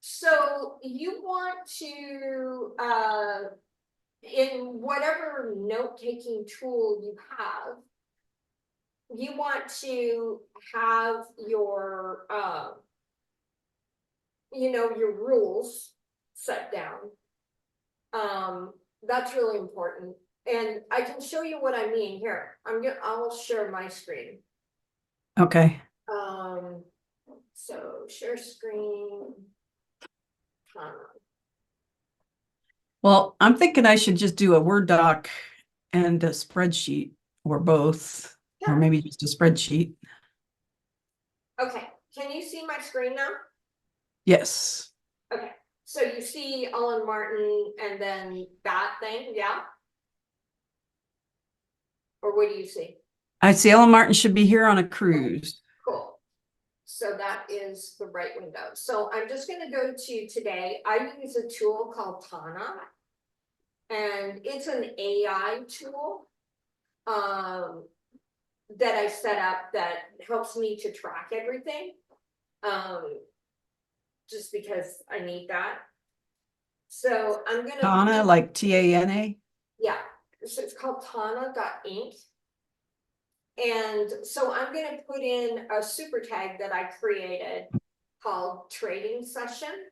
So you want to, in whatever note-taking tool you have, you want to have your, your rules set down. That's really important. And I can show you what I mean here. I'll share my screen. Okay. So share screen. Well, I'm thinking I should just do a Word doc and a spreadsheet or both, or maybe just a spreadsheet. Okay, can you see my screen now? Yes. Okay, so you see Ellen Martin and then that thing, yeah? Or what do you see? I see Ellen Martin should be here on a cruise. Cool. So that is the right window. So I'm just going to go to today. I use a tool called Tana, and it's an AI tool that I set up that helps me to track everything. Just because I need that. So I'm gonna Tana, like T-A-N-A? Yeah, so it's called Tana.inc. And so I'm gonna put in a super tag that I created called trading session.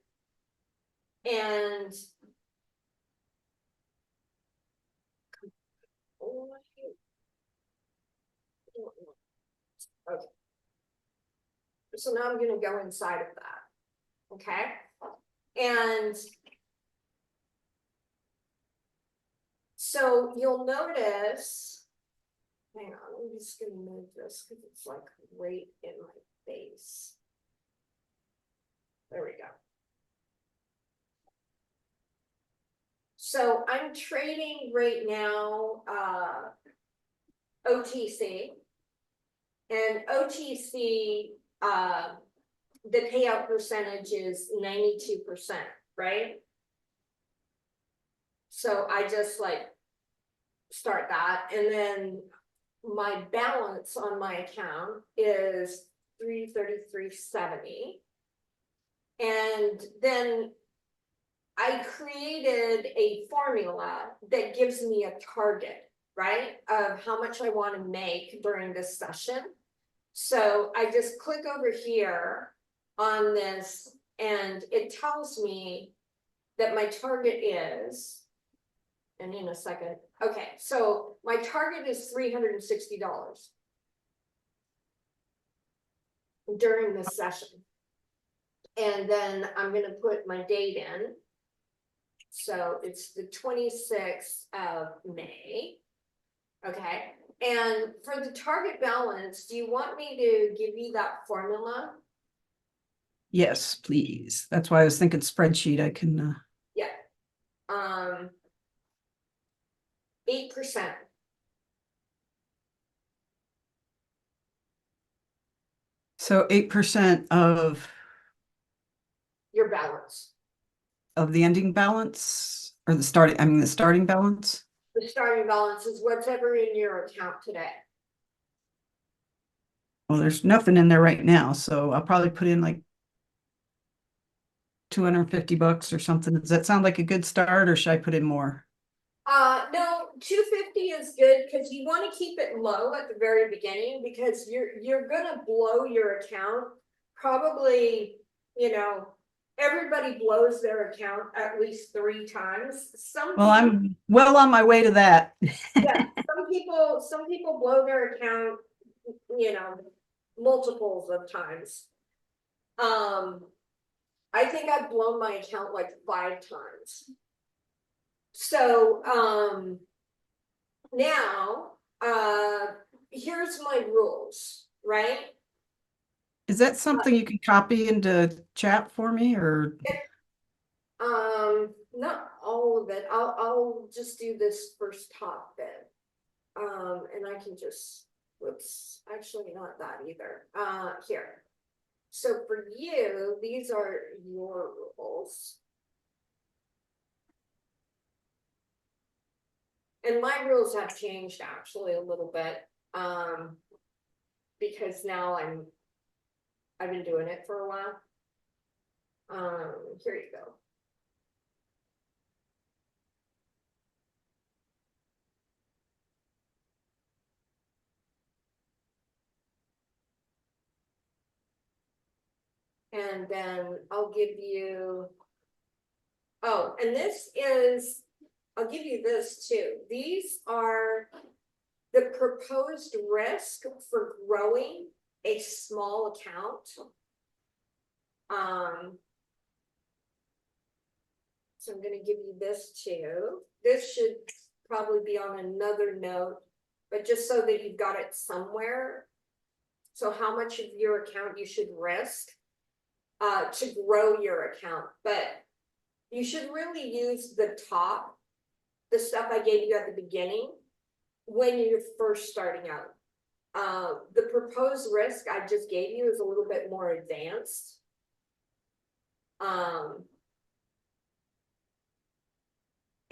And okay. So now I'm gonna go inside of that. Okay. And so you'll notice, hang on, I'm just gonna move this because it's like right in my face. There we go. So I'm trading right now OTC, and OTC the payout percentage is 92%, right? So I just like start that, and then my balance on my account is 333.70, and then I created a formula that gives me a target, right, of how much I want to make during this session. So I just click over here on this, and it tells me that my target is, and in a second, okay, so my target is $360 during this session. And then I'm going to put my date in. So it's the 26th of May. Okay. And for the target balance, do you want me to give you that formula? Yes, please. That's why I was thinking spreadsheet. I can. Yeah. 8%. So 8% of Your balance. the ending balance or the starting balance. The starting balance is whatever in your account today. Well, there's nothing in there right now, so I'll probably put in like $250 or something. Does that sound like a good start, or should I put in more? No, 250 is good because you want to keep it low at the very beginning, because you're gonna blow your account. Probably, everybody blows their account at least 3 times. Well, I'm well on my way to that. Yeah, some people blow their account, multiples of times. I think I've blown my account like 5 times. So now here's my rules, right? Is that something you can copy into chat for me, or? Not all of it. I'll just do this first top bit. And I can just, whoops, actually not that either. Here. So for you, these are your rules. And my rules have changed actually a little bit. Because now I've been doing it for a while. Here you go. And then I'll give you, oh, and this is, I'll give you this too. These are the proposed risk for growing a small account. So I'm gonna give you this too. This should probably be on another note, but just so that you've got it somewhere. So how much of your account you should risk to grow your account, but you should really use the top, the stuff I gave you at the beginning when you're first starting out. The proposed risk I just gave you is a little bit more advanced.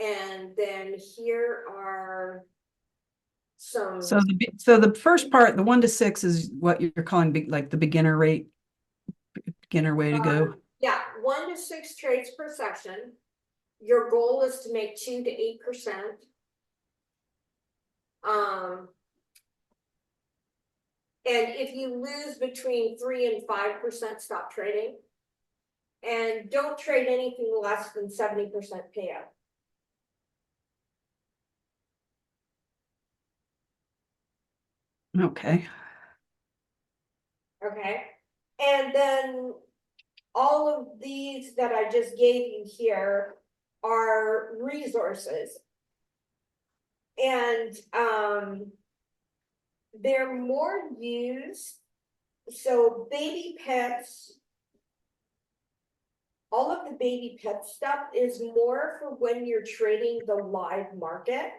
And then here are some. So the first part, the 1 to 6 is what you're calling like the beginner rate, beginner way to go. Yeah, 1 to 6 trades per session. Your goal is to make 2 to 8%. And if you lose between 3 and 5%, stop trading. And don't trade anything less than 70% payout. Okay. Okay. And then all of these that I just gave you here are resources. And they're more used. So baby pets, all of the baby pet stuff is more for when you're trading the live market.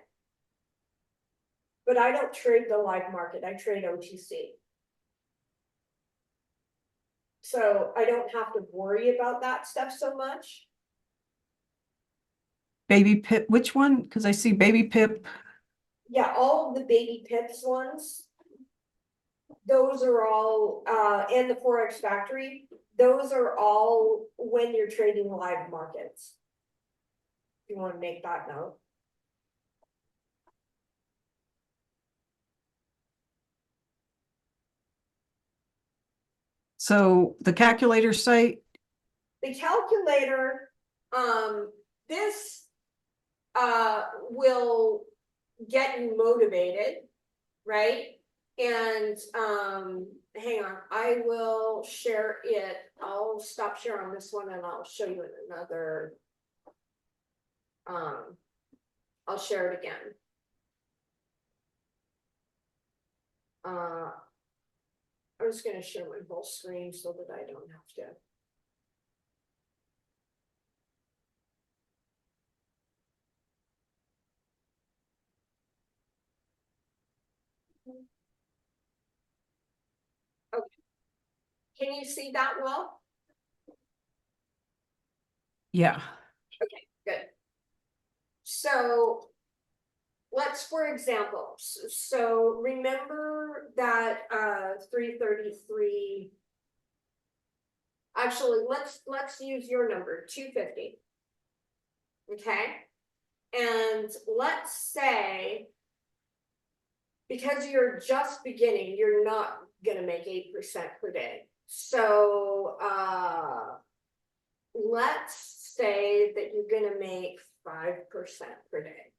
But I don't trade the live market, I trade OTC. So I don't have to worry about that stuff so much. Baby Pip, which one? Because I see Baby Pip. Yeah, all of the baby pips ones. Those are all, and the Forex Factory, those are all when you're trading live markets. If you want to make that note. So the calculator site. The calculator, this will get you motivated, right? And hang on, I will share it. I'll stop share on this one and I'll show you in another. I'll share it again. I'm just gonna share my whole screen so that I don't have to. Okay. Can you see that well? Yeah. Okay, good. So let's, for example, so remember that 333. Actually, let's use your number, 250. Okay. And let's say, because you're just beginning, you're not gonna make 8% per day. So let's say that you're gonna make 5% per day.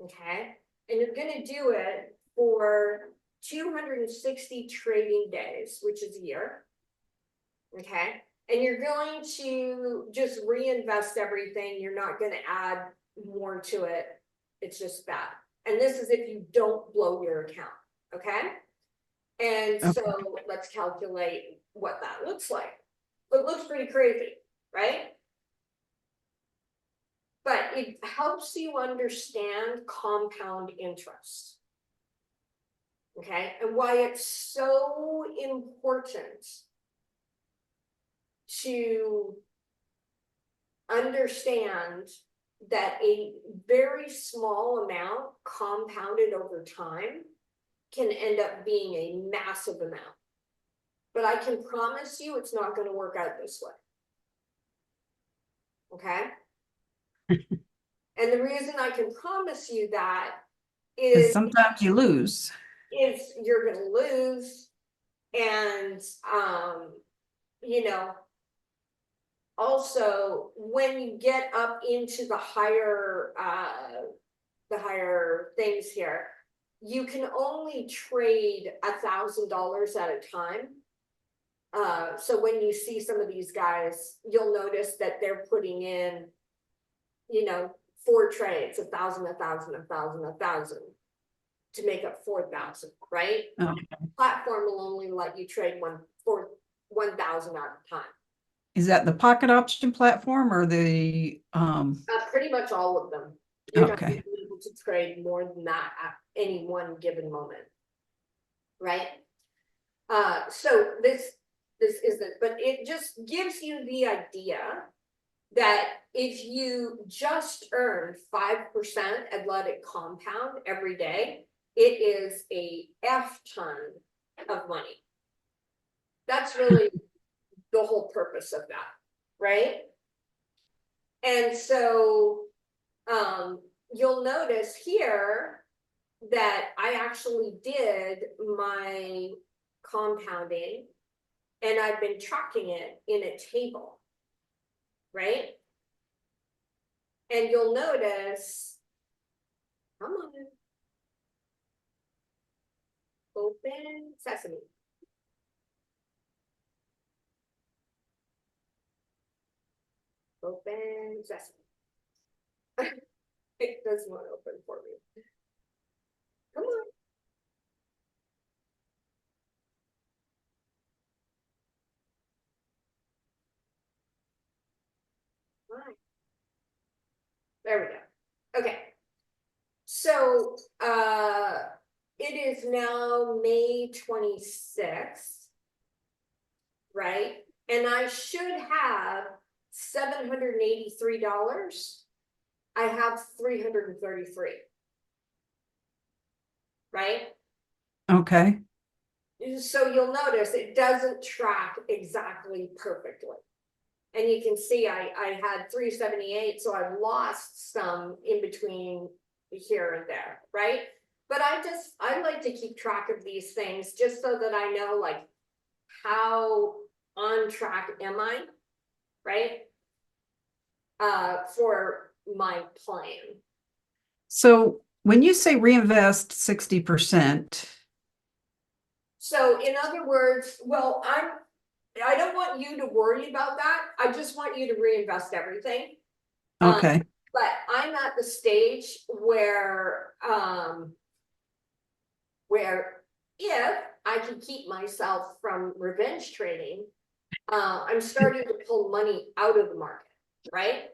Okay, and you're gonna do it for 260 trading days, which is a year. Okay, and you're going to just reinvest everything. You're not gonna add more to it. It's just that. And this is if you don't blow your account. Okay. And Okay. so let's calculate what that looks like. It looks pretty crazy, right? But it helps you understand compound interest. Okay, and why it's so important to understand that a very small amount compounded over time can end up being a massive amount. But I can promise you it's not going to work out this way. okay? And the reason I can promise you that Because is, sometimes you lose. you're gonna lose, and, you know, also, when you get up into the higher things here, you can only trade $1,000 at a time. So when you see some of these guys, you'll notice that they're putting in, 4 trades, 1,000, 1,000, 1,000, 1,000 to make up 4,000, right? Okay. Platform will only let you trade 1,000 at a time. Is that the pocket option platform or the Pretty much all of them. You're not okay. gonna be able to trade more than that at any one given moment. Right? So this isn't, but it just gives you the idea that if you just earn 5% and let it compound every day, it is a F ton of money. That's really the whole purpose of that, right? And so you'll notice here that I actually did my compounding and I've been tracking it in a table, right? And you'll notice, come on, open sesame. Open sesame. It does not open for me. Come on. Why? There we go. Okay. So it is now May 26th, right? And I should have $783. I have 333. Right? Okay. So you'll notice it doesn't track exactly perfectly. And you can see I had 378, so I lost some in between here and there, right? But I like to keep track of these things just so that I know like how on track am I, right? For my plan. So when you say reinvest 60%. So in other words, well, I don't want you to worry about that. I just want you to reinvest everything. Okay. But I'm at the stage where if I can keep myself from revenge trading, I'm starting to pull money out of the market, right?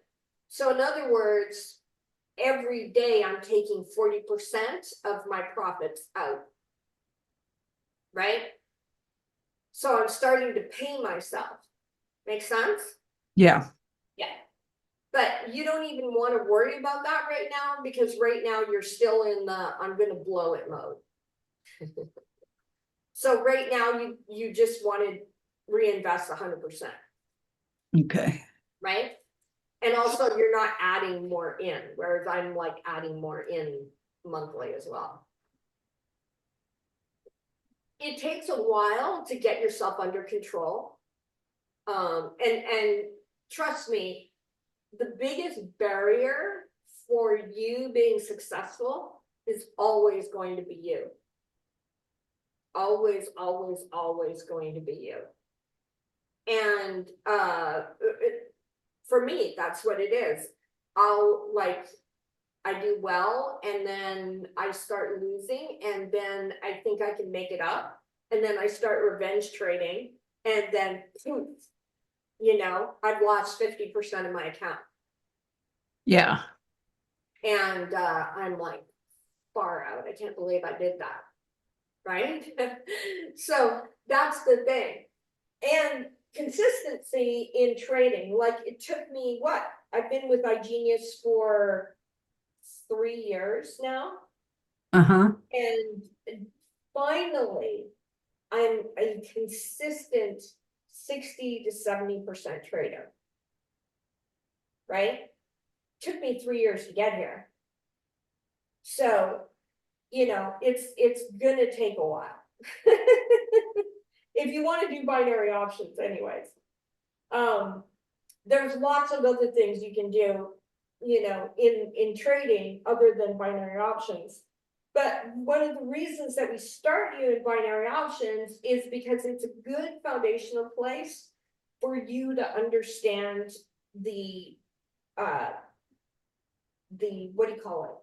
So in other words, every day I'm taking 40% of my profits out, right? So I'm starting to pay myself. Make sense? Yeah. Yeah. But you don't even want to worry about that right now because right now you're still in the I'm gonna blow it mode. So right now you just want to reinvest 100%, Okay. right? And also you're not adding more in, whereas I'm like adding more in monthly as well. It takes a while to get yourself under control. And trust me, the biggest barrier for you being successful is always going to be you. Always, always, always going to be you. And for me, that's what it is. I do well and then I start losing and then I think I can make it up. And then I start revenge trading and then poof, I've lost 50% of my account. Yeah. And I'm like far out. I can't believe I did that. Right? So that's the thing. And consistency in trading, like it took me what? I've been with iGenius for 3 years now. Uh-huh. And finally, I'm a consistent 60 to 70% trader. right? Took me 3 years to get here. So, it's gonna take a while. If you wanna do binary options anyways. There's lots of other things you can do, in trading other than binary options. But one of the reasons that we start you in binary options is because it's a good foundational place for you to understand the uh what do you call it?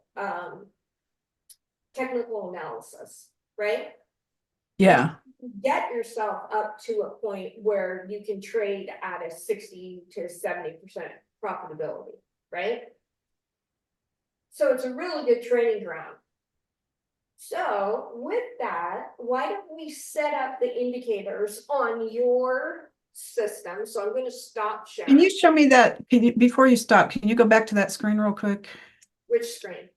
Technical analysis, right? Yeah. Get yourself up to a point where you can trade at a 60 to 70% profitability, right? So it's a really good training ground. So with that, why don't we set up the indicators on your system? So I'm going to stop Can sharing. you show me that? Before you stop, can you go back to that screen real quick? Which screen?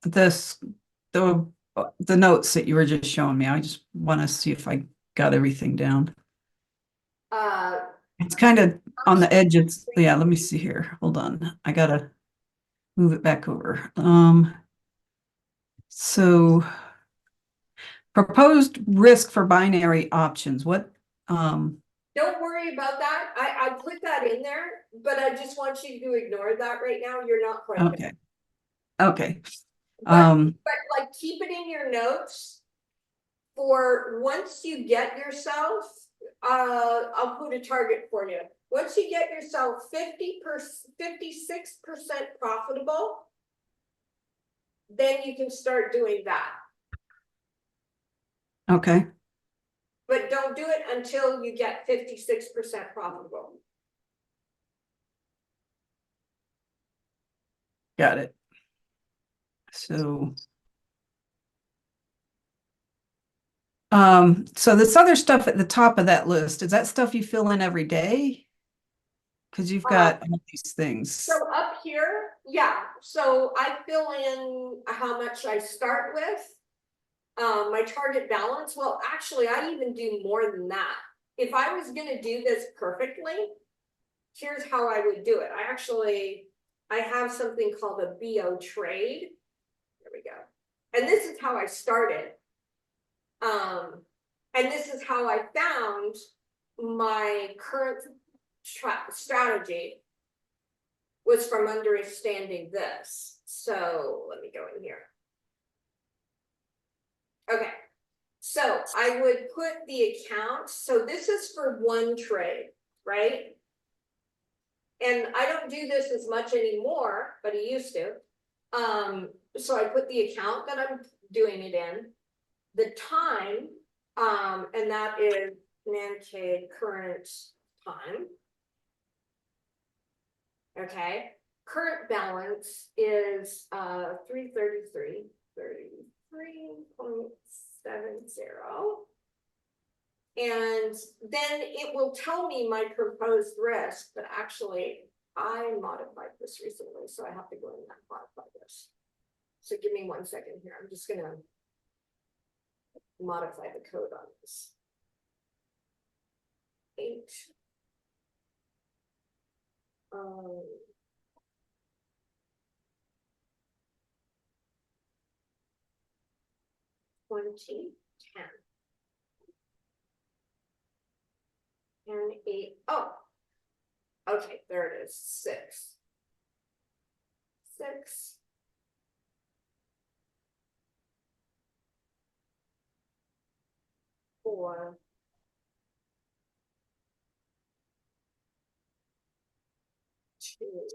This, the notes that you were just showing me. I just want to see if I got everything down. Uh, It's kind of on the edge. Yeah, let me see here. Hold on. I gotta move it back over. So proposed risk for binary options. don't worry about that. I put that in there, but I just want you to ignore that right now. You're not quite there. Okay. But like keep it in your notes for once you get yourself, I'll put a target for you. Once you get yourself 56% profitable, then you can start doing that. Okay. But don't do it until you get 56% profitable. Got it. So this other stuff at the top of that list, is that stuff you fill in every day? Because you've got all these things. So up here, yeah. So I fill in how much I start with. My target balance. Well, actually, I even do more than that. If I was going to do this perfectly, here's how I would do it. I have something called a BO trade. There we go. And this is how I started. And this is how I found my current strategy was from understanding this. So let me go in here. Okay. So I would put the account. So this is for one trade, right? And I don't do this as much anymore, but I used to. So I put the account that I'm doing it in, the time, and that is Nancade current time. Okay. Current balance is 333.70. And then it will tell me my proposed risk, but actually I modified this recently, so I have to go in and modify this. So give me 1 second here. I'm just gonna modify the code on this. 8. 2010. And 8. Oh, okay, there it is. 6. 6. 4. 2.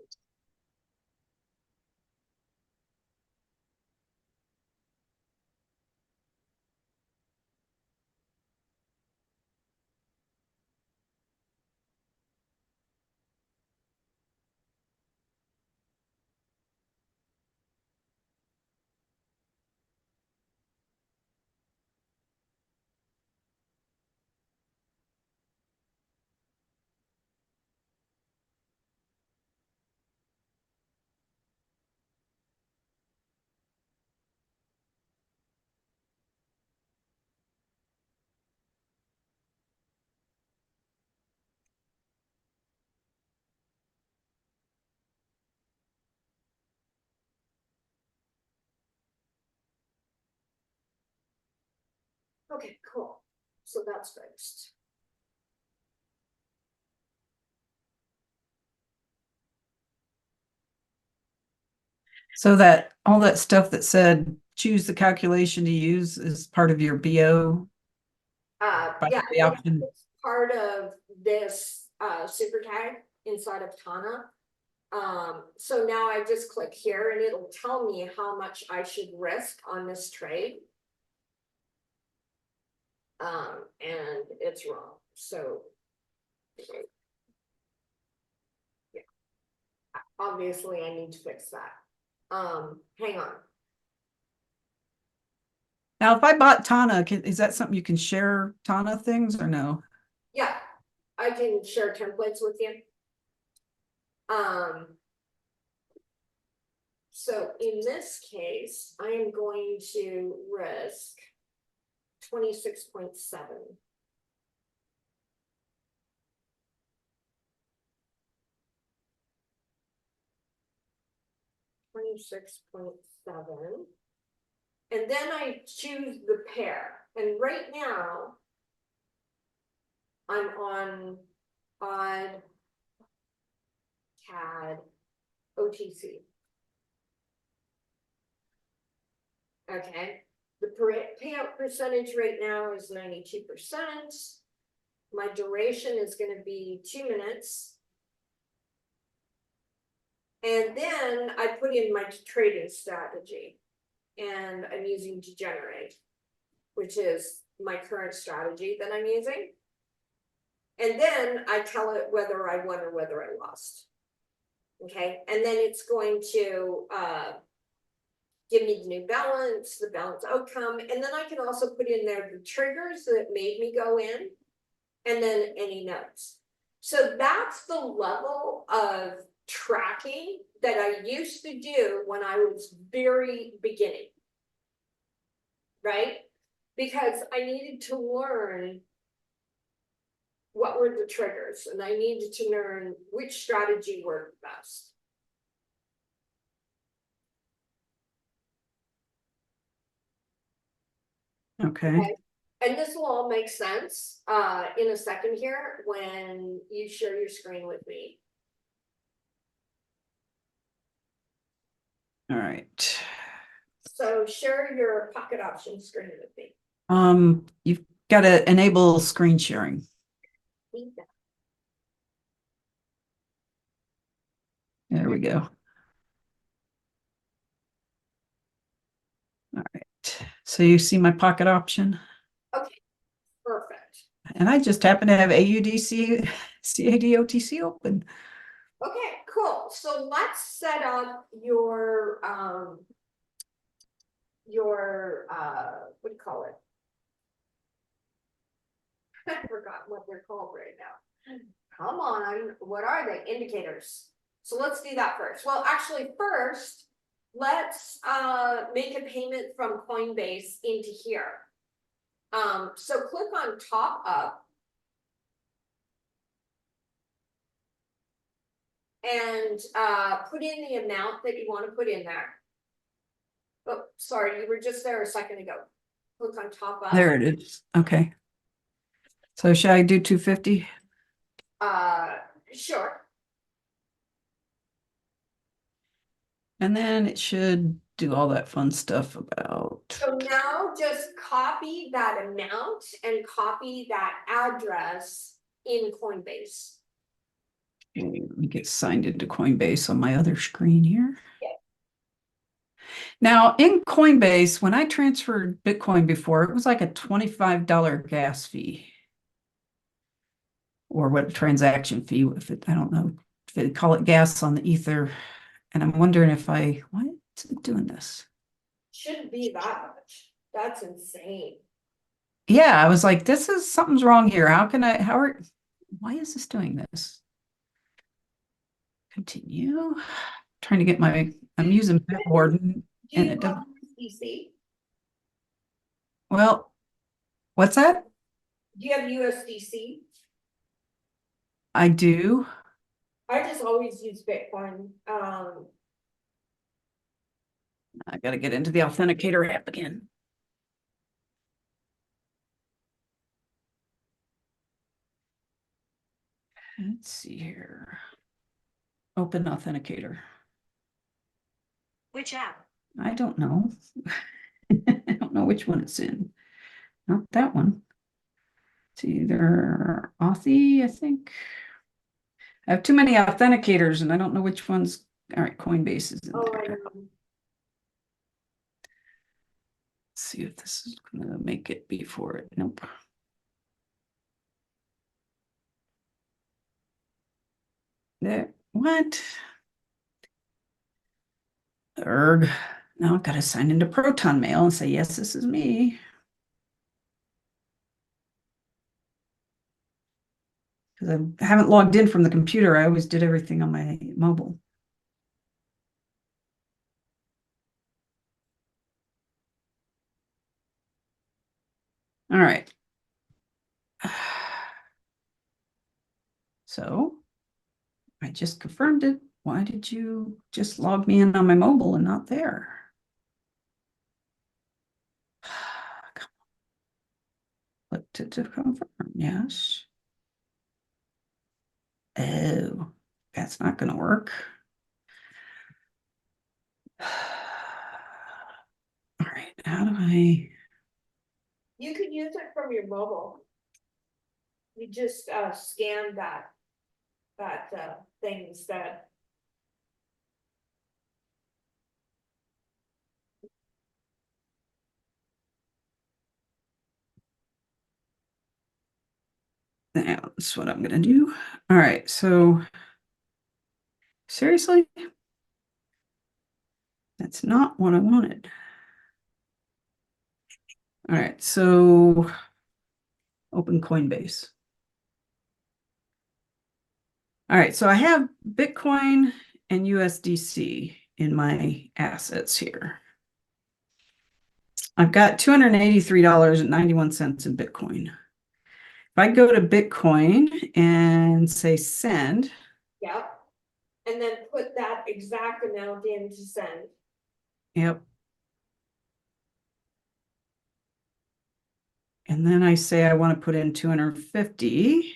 Okay, cool. So that's fixed. So that all that stuff that said choose the calculation to use is part of your BO by Yeah, the option. it's part of this super tag inside of Tana. So now I just click here and it'll tell me how much I should risk on this trade. And it's wrong. So yeah, obviously I need to fix that. Hang on. Now, if I bought Tana, is that something you can share Tana things or no? Yeah, I can share templates with you. So in this case, I am going to risk 26.7. 26.7. And then I choose the pair. And right now, I'm on odd, CAD, OTC. Okay, the payout percentage right now is 92%. My duration is going to be 2 minutes. And then I put in my trading strategy and I'm using Degenerate, which is my current strategy that I'm using. And then I tell it whether I won or whether I lost. Okay, and then it's going to give me the new balance, the balance outcome, and then I can also put in there the triggers that made me go in, and then any notes. So that's the level of tracking that I used to do when I was very beginning, right? Because I needed to learn what were the triggers, and I needed to learn which strategy worked best. Okay. And this will all make sense in a second here when you share your screen with me. All right. So share your pocket option screen with me. You've got to enable screen sharing. There we go. All right. So you see my pocket option? Okay, perfect. And I just happen to have AUDC, CADOTC open. Okay, cool. So let's set up your what do you call it? I forgot what they're called right now. Come on, what are they? Indicators. So let's do that first. Well, actually first, let's make a payment from Coinbase into here. So click on top up. And put in the amount that you want to put in there. Oh, sorry, you were just there a second ago. Click on top up. There it is. Okay. So should I do 250? Sure. And then it should do all that fun stuff about. So now just copy that amount and copy that address in Coinbase. Okay, let me get signed into Coinbase on my other screen here. Yeah. Now, in Coinbase, when I transferred Bitcoin before, it was like a $25 gas fee. Or what transaction fee, if it, I don't know, if they call it gas on the ether. And I'm wondering if why is it doing this? Shouldn't be that much. That's insane. Yeah, I was like, something's wrong here. Why is this doing this? Continue. Trying to get I'm using Bitwarden Do and you it have doesn't, USDC? well, what's that? Do you have USDC? I do. I just always use Bitcoin. I got to get into the Authenticator app again. Let's see here. Open Authenticator. Which app? I don't know. I don't know which one it's in. Not that one. It's either Authy, I think. I have too many authenticators and I don't know which ones. All right, Coinbase is in Oh, I there. know. Let's see if this is gonna make it before it. Nope. There. What? Erg. Now I've got to sign into Proton Mail and say, yes, this is me. Because I haven't logged in from the computer. I always did everything on my mobile. All right. So I just confirmed it. Why did you just log me in on my mobile and not there? Click to confirm. Yes. Oh, that's not going to work. All right. How do I? You could use it from your mobile. You just scan that thing instead. That's what I'm going to do. All right. So seriously? That's not what I wanted. All right. So open Coinbase. All right. So I have Bitcoin and USDC in my assets here. I've got $283.91 in Bitcoin. If I go to Bitcoin and say send, Yep. And then put that exact amount in to send. yep. And then I say I want to put in 250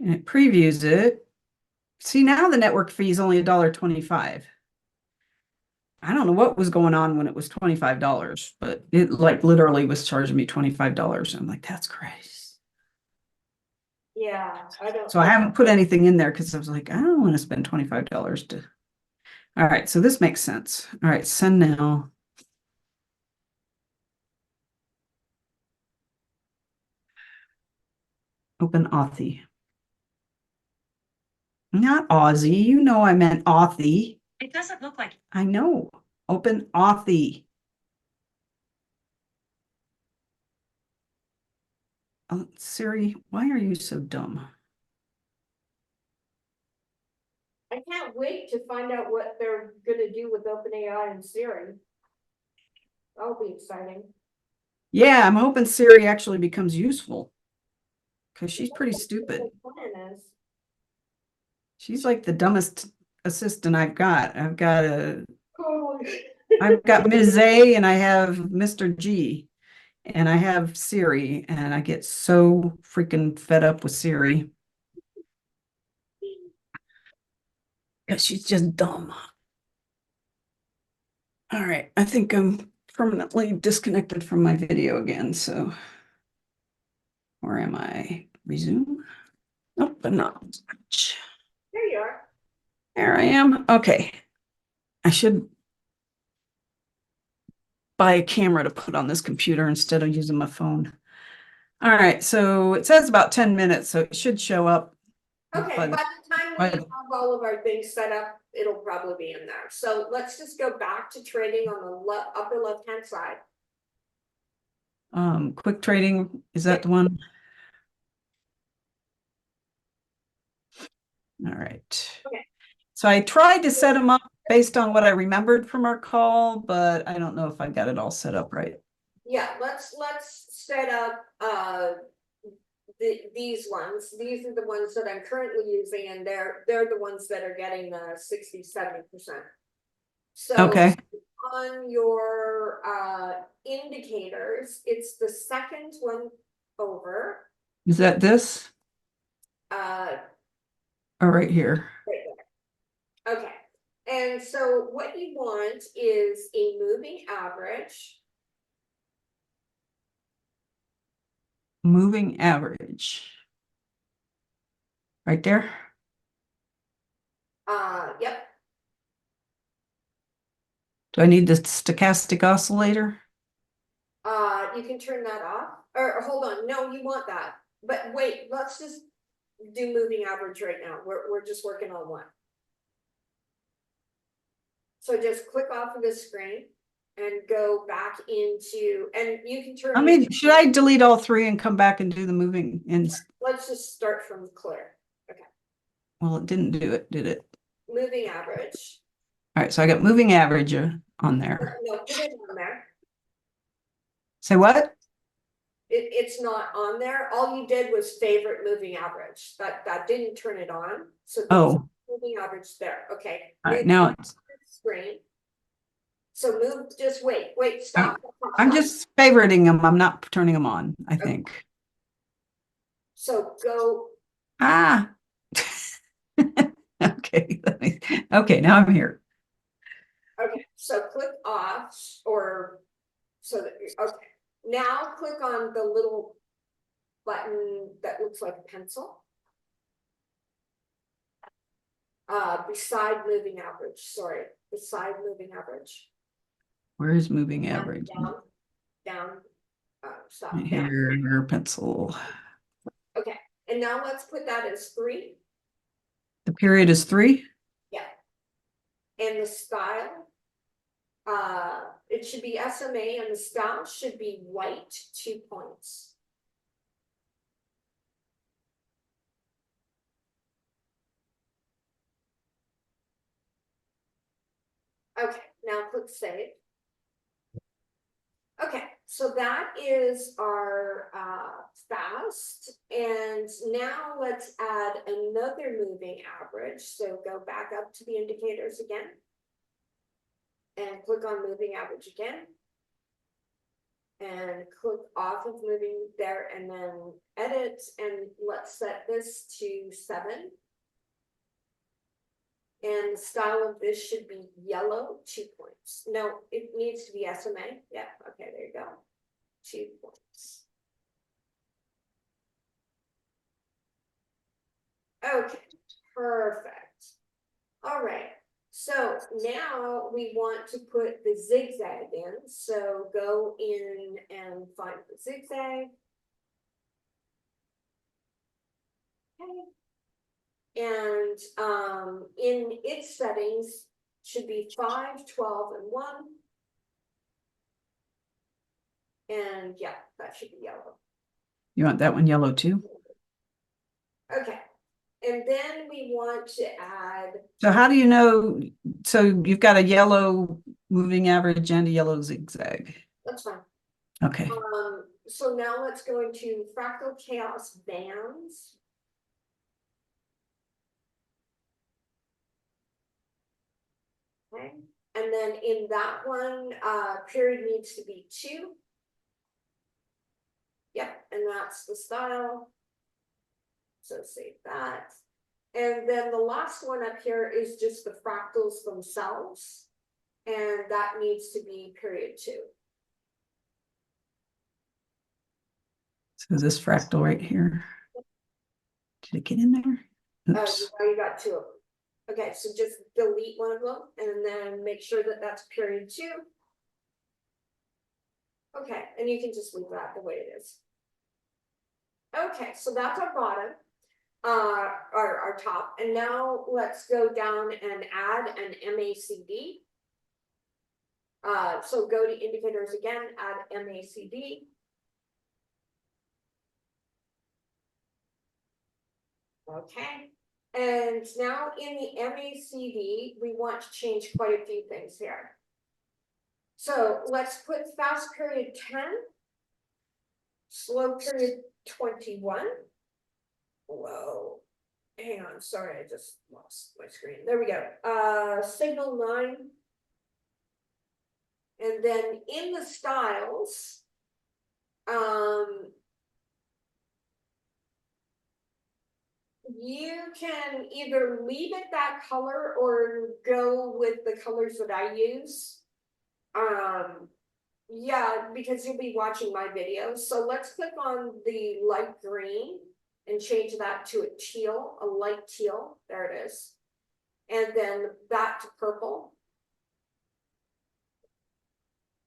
and it previews it. See, now the network fee is only $1.25. I don't know what was going on when it was $25, but it like literally was charging me $25. I'm like, that's crazy. Yeah, I don't. So I haven't put anything in there because I was like, I don't want to spend $25 to. All right, so this makes sense. All right, send now. Open Authy. Not Aussie. You know I meant Authy. It doesn't look like. I know. Open Authy. Siri, why are you so dumb? I can't wait to find out what they're gonna do with OpenAI and Siri. That'll be exciting. Yeah, I'm hoping Siri actually becomes useful because she's pretty What stupid. the plan is. She's like the dumbest assistant I've got. I've got Oh. Ms. A and I have Mr. G and I have Siri and I get so freaking fed up with Siri because she's just dumb. All right, I think I'm permanently disconnected from my video again, so where am I? Resume? Nope, I'm not. There you are. There I am. Okay. I should buy a camera to put on this computer instead of using my phone. All right, so it says about 10 minutes, so it should show up. Okay, by the time we by have all of our things set up, it'll probably be in there. So let's just go back to trading on the upper left-hand side. Quick trading, is that the one? All right. Okay. So I tried to set them up based on what I remembered from our call, but I don't know if I got it all set up right. Yeah, let's set up these ones. These are the ones that I'm currently using, and they're the ones that are getting the 60-70%. So Okay. on your indicators, it's the second one over. Is that this? Oh, right here. right there. Okay, and so what you want is a moving average. Moving average. Right there. Yep. Do I need the stochastic oscillator? You can turn that off, or hold on, no, you want that, but wait, let's just do moving average right now, we're just working on one. So just click off of this screen and go back into, and you can turn. I mean, should I delete all three and come back and do the moving? And let's just start from clear. Okay. well, it didn't do it, did it? Moving average. All right, so I got moving average on there. No, put it on there. Say what? It's not on there. All you did was favorite moving average. That didn't turn it on. So Oh, moving average there. Okay. all right, now it's. Screen. So move. Just wait. Stop. I'm just favoriting them. I'm not turning them on, I think. Okay. So go. Ah. Okay. Okay, now I'm here. Okay. So click off or so that okay. Now click on the little button that looks like a pencil. Beside moving average, sorry, beside moving average. Where is moving average? Down, stop, Right down. here, pencil. Okay, and now let's put that as 3. The period is 3? Yeah. And the style, it should be SMA and the style should be white, 2 points. Okay, now click save. Okay, so that is our fast, and now let's add another moving average. So go back up to the indicators again and click on moving average again and click off of moving there and then edit, and let's set this to 7. And the style of this should be yellow, 2 points. No, it needs to be SMA. Yeah, okay, there you go. 2 points. Okay, perfect. All right, so now we want to put the zigzag in. So go in and find the zigzag. Okay. And in its settings should be 5, 12, and 1. And yeah, that should be yellow. You want that one yellow too? Okay. And then we want to add. So how do you know? So you've got a yellow moving average and a yellow zigzag. That's fine. Okay. So now let's go into fractal chaos bands. Okay. And then in that one, period needs to be 2. Yep, and that's the style. So save that. And then the last one up here is just the fractals themselves. And that needs to be period 2. So this fractal right here. Did it get in there? Oops. You got 2 of them. Okay, so just delete one of them and then make sure that that's period 2. Okay, and you can just leave that the way it is. Okay, so that's our bottom, our top, and now let's go down and add an MACD. So go to indicators again, add MACD. Okay, and now in the MACD, we want to change quite a few things here. So let's put fast period 10, slow period 21. Whoa, hang on, sorry, I just lost my screen. There we go. Signal 9. And then in the styles, You can either leave it that color or go with the colors that I use. Yeah, because you'll be watching my videos. So let's click on the light green and change that to a teal, a light teal. There it is. And then that to purple.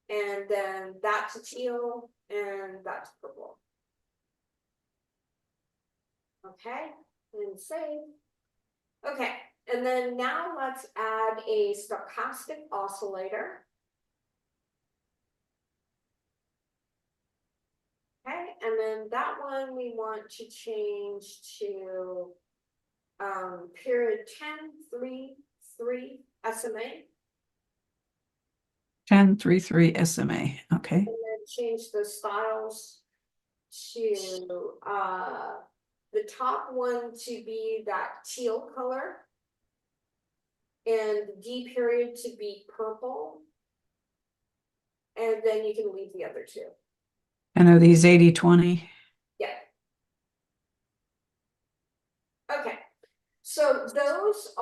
And then that to teal and that to purple. Okay, and save. Okay, and then now let's add a stochastic oscillator. Okay, and then that one we want to change to period 1033 SMA. 1033 SMA. Okay. And then change the styles to the top one to be that teal color. And the D period to be purple. And then you can leave the other two. And are these 80/20? Yeah. Okay. So that's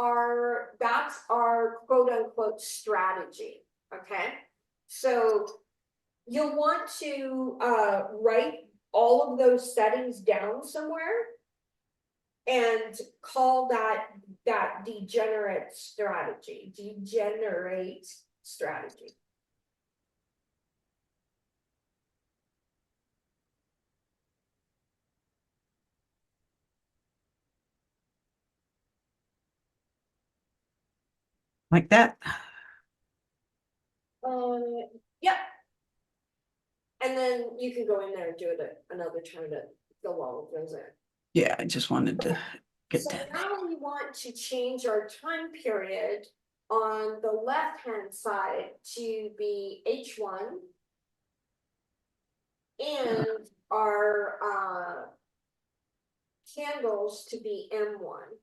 our quote unquote strategy. Okay. So you'll want to write all of those settings down somewhere and call that degenerate strategy. Like that? Yep. And then you can go in there and do it another time to fill all of those in. Yeah, I just wanted to get So that. now we want to change our time period on the left-hand side to be H1 and our candles to be M1.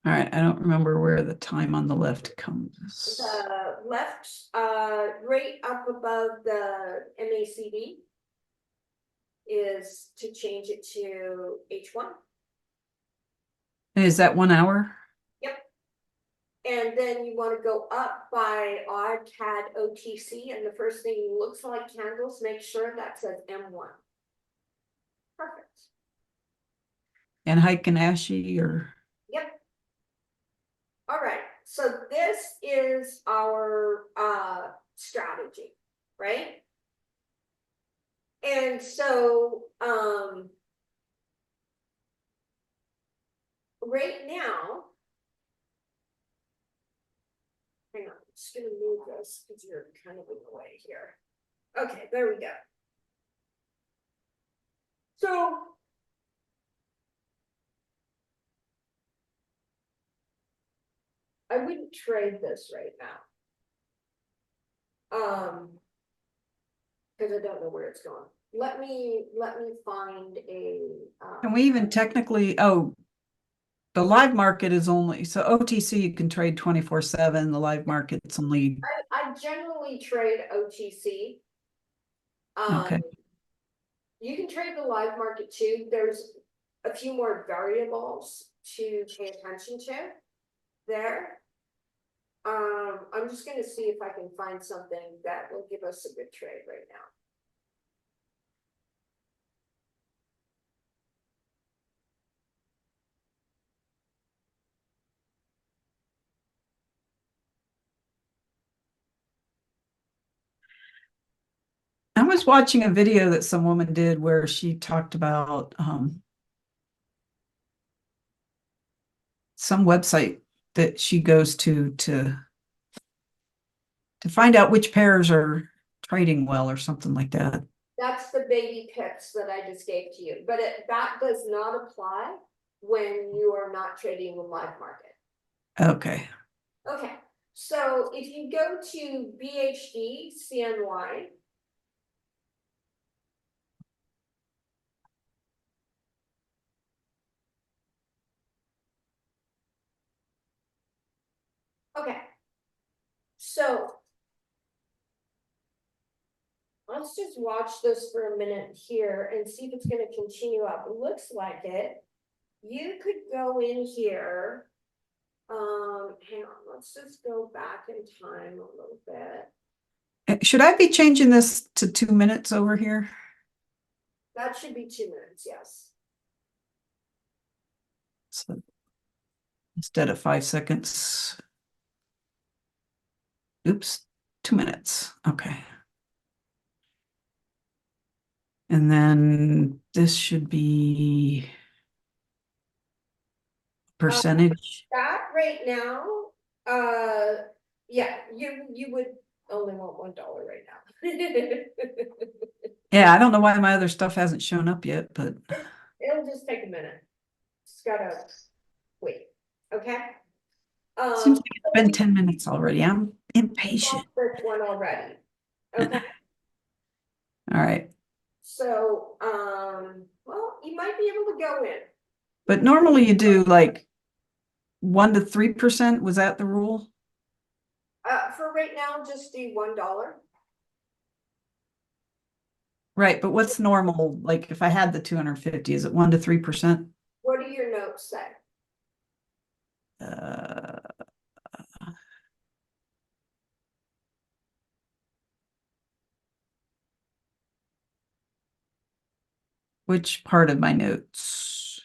All right, I don't remember where the time on the left comes. The left, right up above the MACD is to change it to H1. Is that 1 hour? Yep. And then you want to go up by odd CAD OTC, and the first thing looks like candles, make sure that says M1. Perfect. And Heiken Ashi or? Yep. All right, so this is our strategy, right? And so right now, hang on, I'm just gonna move this because you're kind of in the way here. Okay, there we go. So I wouldn't trade this right now. Because I don't know where it's going. Let me find a Can we even technically, oh, the live market is only, so OTC you can trade 24/7. The live market's only, I generally trade OTC. okay. You can trade the live market too. There's a few more variables to pay attention to there. I'm just gonna see if I can find something that will give us a good trade right now. I was watching a video that some woman did where she talked about some website that she goes to find out which pairs are trading well or something like that. That's the baby picks that I just gave to you, but that does not apply when you are not trading the live market. Okay. Okay, so if you go to BHD CNY. Okay. So let's just watch this for a minute here and see if it's going to continue up. It looks like it. you could go in here. Hang on, let's just go back in time a little bit. Should I be changing this to 2 minutes over here? That should be 2 minutes, yes. So instead of 5 seconds. Oops, 2 minutes. Okay. And then this should be percentage. That right now, yeah, you would only want $1 right now. Yeah, I don't know why my other stuff hasn't shown up yet, but It'll just take a minute. Just gotta wait, okay? seems like it's been 10 minutes already. I'm impatient. This one already, okay? All right. So, well, you might be able to go in. But normally you do like 1 to 3%. Was that the rule? For right now, just do $1. Right, but what's normal? Like if I had the 250, is it 1 to 3%? What do your notes say? Uh, which part of my notes?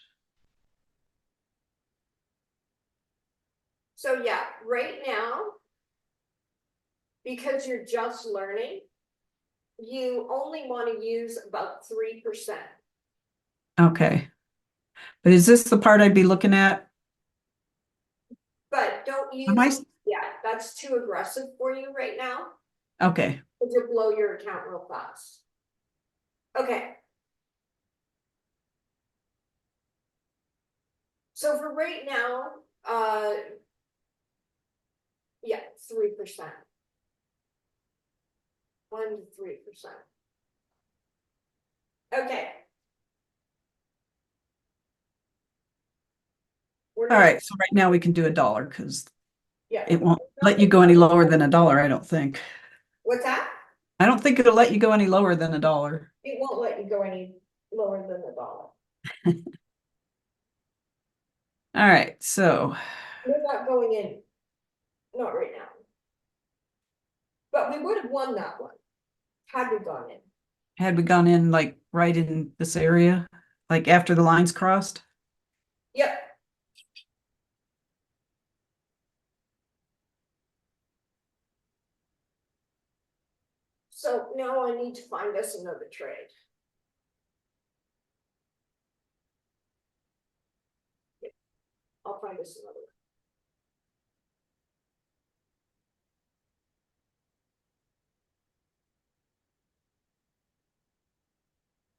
So yeah, right now, because you're just learning, you only want to use about 3%. Okay. But is this the part I'd be looking at? But don't Am I? use, yeah, that's too aggressive for you right now. Okay. You'll blow your account real fast. Okay. So for right now, yeah, 3%. 1 to 3%. Okay. We're All not, right. So right now we can do $1 because yeah. it won't let you go any lower than $1, I don't think. What's that? I don't think it'll let you go any lower than $1. It won't let you go any lower than $1. All right. So We're not going in, not right now. But we would have won that one, had we gone in. had we gone in like right in this area, like after the lines crossed? Yep. So now I need to find us another trade. Yep. I'll find us another one.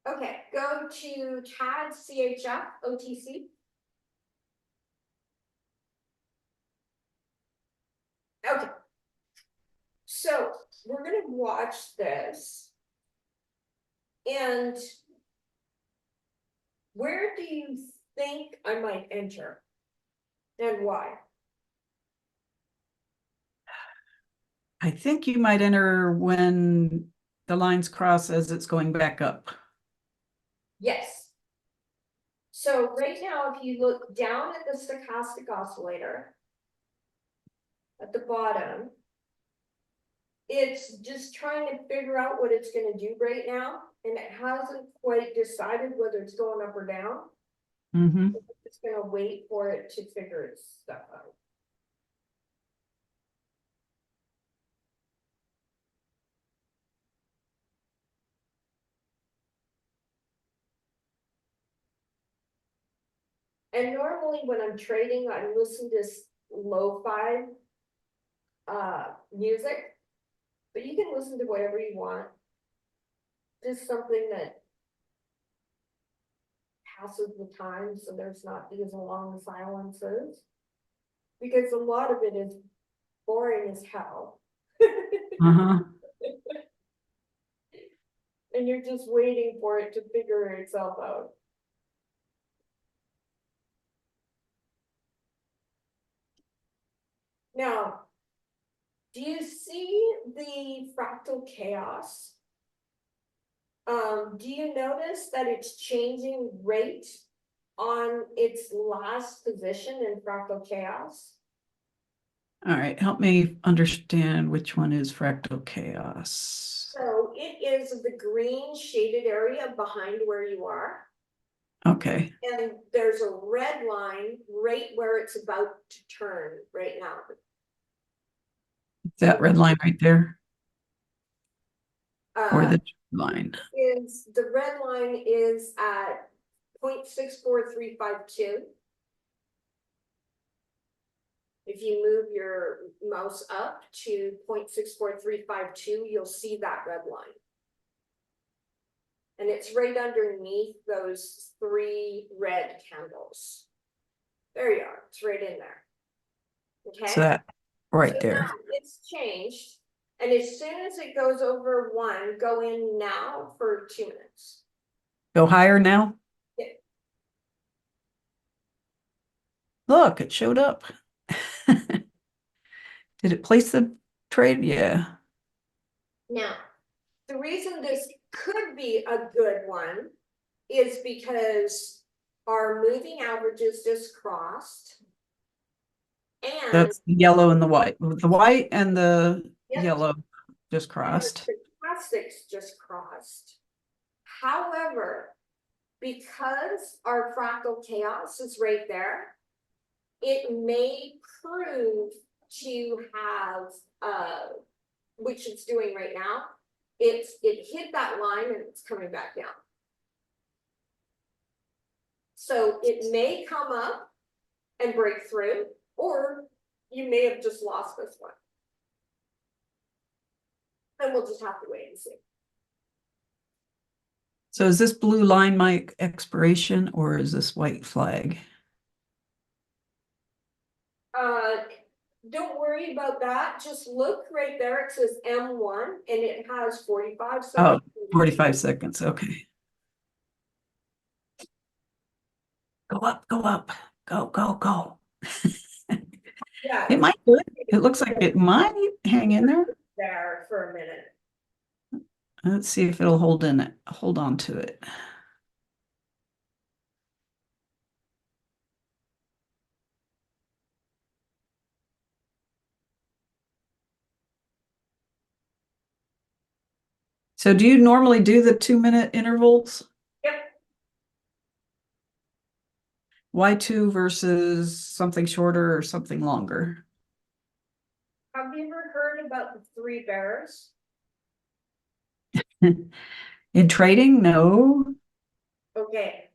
Okay, go to CAD CHF OTC. Okay. So we're gonna watch this. And where do you think I might enter? And why? I think you might enter when the lines cross as it's going back up. Yes. So right now, if you look down at the stochastic oscillator at the bottom, it's just trying to figure out what it's going to do right now, and it hasn't quite decided whether it's going up or down. Mm-hmm. It's going to wait for it to figure its stuff out. And normally when I'm trading, I listen to lo-fi music, but you can listen to whatever you want. Just something that passes the time, so there's not these long silences. Because a lot of it is boring as hell. Uh-huh. And you're just waiting for it to figure itself out. Now, do you see the fractal chaos? Do you notice that it's changing rate on its last position in fractal chaos. All right, help me understand which one is fractal chaos. So it is the green shaded area behind where you are. Okay, And there's a red line right where it's about to turn right now. that red line right there, or Uh, the line? is the red line is at 0.64352. If you move your mouse up to 0.64352, you'll see that red line. And it's right underneath those 3 red candles. There you are, it's right in there. Okay. So that right So there. now it's changed. And as soon as it goes over 1, go in now for 2 minutes. Go higher now? Yeah. Look, it showed up. Did it place the trade? Yeah. Now, the reason this could be a good one is because our moving averages just crossed. And That's the yellow and the white. The white and the yep, yellow just crossed. the plastics just crossed. However, because our fractal chaos is right there, it may prove to have, which it's doing right now, it hit that line and it's coming back down. So it may come up and break through, or you may have just lost this one. And we'll just have to wait and see. So is this blue line my expiration, or is this white flag? Don't worry about that. Just look right there. It says M1 and it has 45 Oh, seconds. 45 seconds. Okay. Go up, go. Yeah, It might do it. It looks like it might hang in there. there for a minute. Let's see if it'll hold on to it. So do you normally do the 2-minute intervals? Yep. Why 2 versus something shorter or something longer? Have you ever heard about the 3 bears? In trading, no. Okay.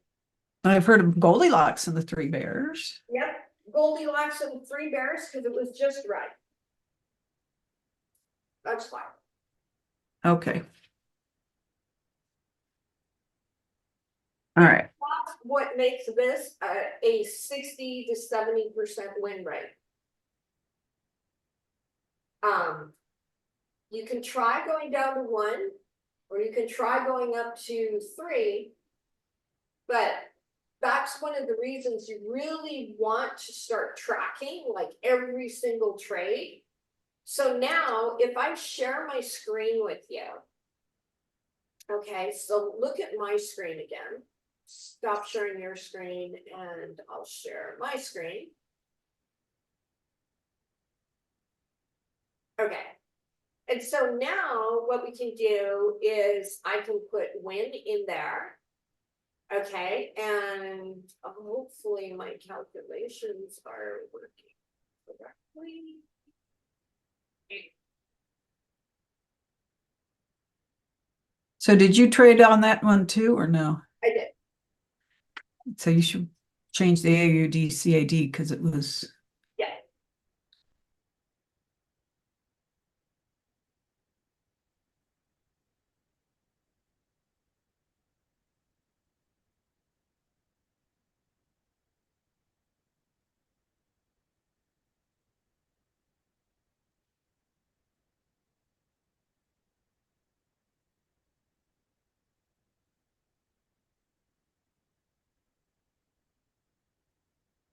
I've heard of Goldilocks and the 3 bears. Yep. Goldilocks and 3 bears because it was just right. That's fine. Okay. All right. That's what makes this a 60 to 70% win rate. You can try going down to 1, or you can try going up to 3, but that's one of the reasons you really want to start tracking like every single trade. So now if I share my screen with you, okay, so look at my screen again. Stop sharing your screen and I'll share my screen. Okay. And so now what we can do is I can put win in there. Okay, and hopefully my calculations are working correctly. So did you trade on that one too, or no? I did. So you should change the AUD CAD because it was. Yeah.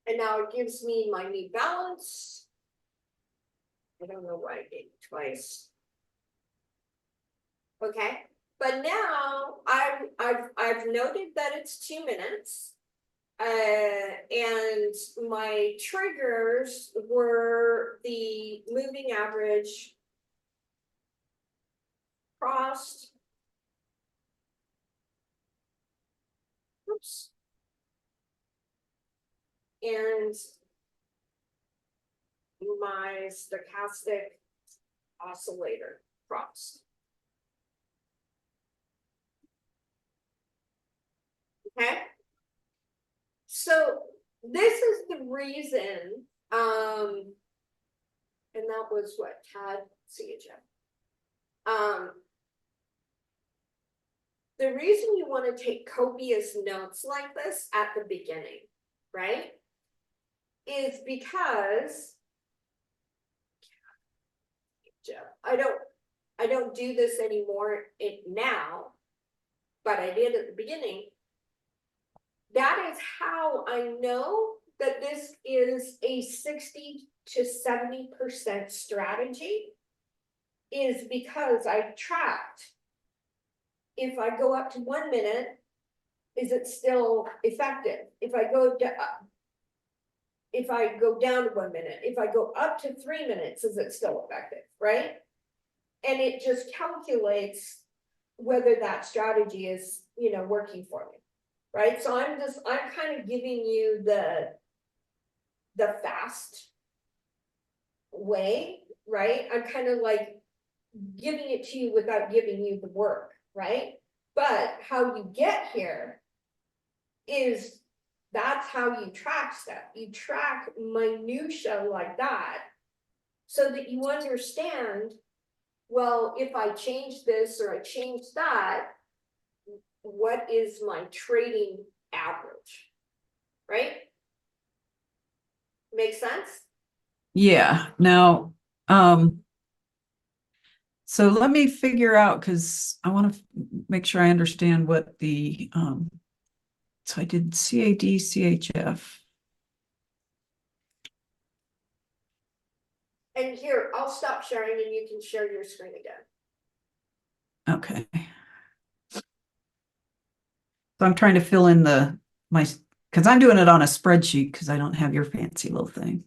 And now it gives me my new balance. I don't know why I did it twice. Okay, but now I've noted that it's 2 minutes. And my triggers were the moving average crossed. Oops. And my stochastic oscillator crossed. Okay. So this is the reason, and that was what Tad CHF. The reason you want to take copious notes like this at the beginning, right, is because I don't do this anymore now, but I did at the beginning. That is how I know that this is a 60 to 70% strategy, is because I tracked. If I go up to 1 minute, is it still effective? If I go down to 1 minute, if I go up to 3 minutes, is it still effective, right? And it just calculates whether that strategy is, working for me, right? So I'm kind of giving you the fast way, right? I'm kind of like giving it to you without giving you the work, right? But how you get here is that's how you track stuff. You track minutia like that so that you understand, well, if I change this or I change that, what is my trading average, right? Make sense? Yeah. Now, so let me figure out, because I want to make sure I understand what the, so I did CAD, CHF. And here, I'll stop sharing and you can share your screen again. Okay. So I'm trying to fill in because I'm doing it on a spreadsheet because I don't have your fancy little thing.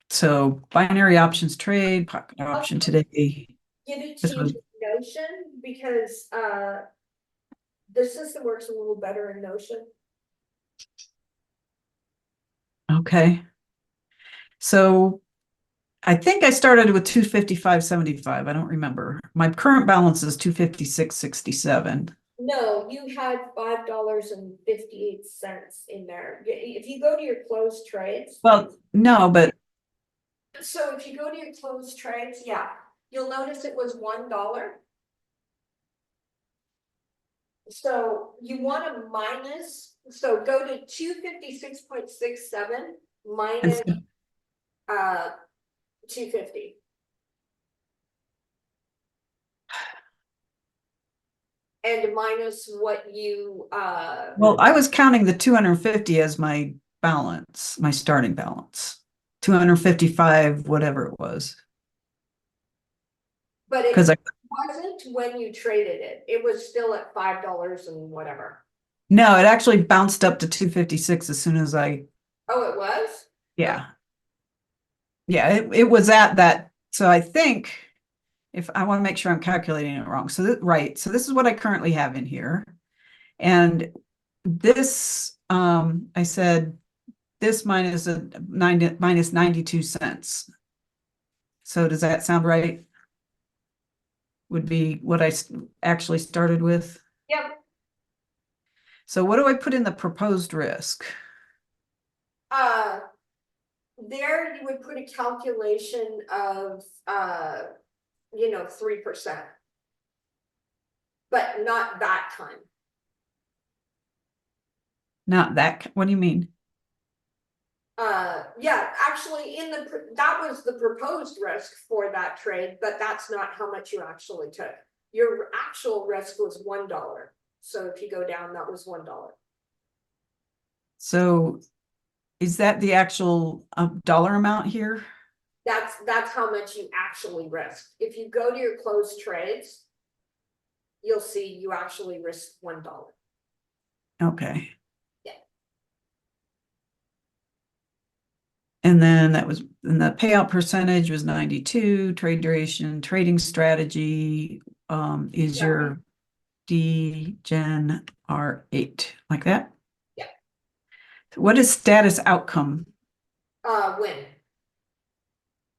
So binary options trade, pocket option today. Give it This to was you in Notion because the system works a little better in Notion. okay. So I think I started with 255.75. I don't remember. My current balance is 256.67. No, you had $5.58 in there. If you go to your closed trades. Well, no, but So if you go to your closed trades, yeah, you'll notice it was $1. So you want to minus, so go to 256.67 minus 250. And minus what you well, I was counting the 250 as my balance, my starting balance. 255, whatever it was. but it Because wasn't when you traded it. It was still at $5 and whatever. no, it actually bounced up to 256 as soon as Oh, it was? yeah. Yeah, it was at that. So I think if I want to make sure I'm calculating it wrong. So right. So this is what I currently have in here. And this, I said this minus 92 cents. So does that sound right? Would be what I actually started with. Yep. So what do I put in the proposed risk? There you would put a calculation of 3%. But not that time. Not that, what do you mean? Yeah, actually that was the proposed risk for that trade, but that's not how much you actually took. Your actual risk was $1. So if you go down, that was $1. So is that the actual dollar amount here? That's how much you actually risk. If you go to your closed trades, you'll see you actually risk $1. Okay. Yeah. And then and the payout percentage was 92, trade duration, trading strategy, is Yeah. your D Gen R8, like that? Yeah. What is status outcome? Win.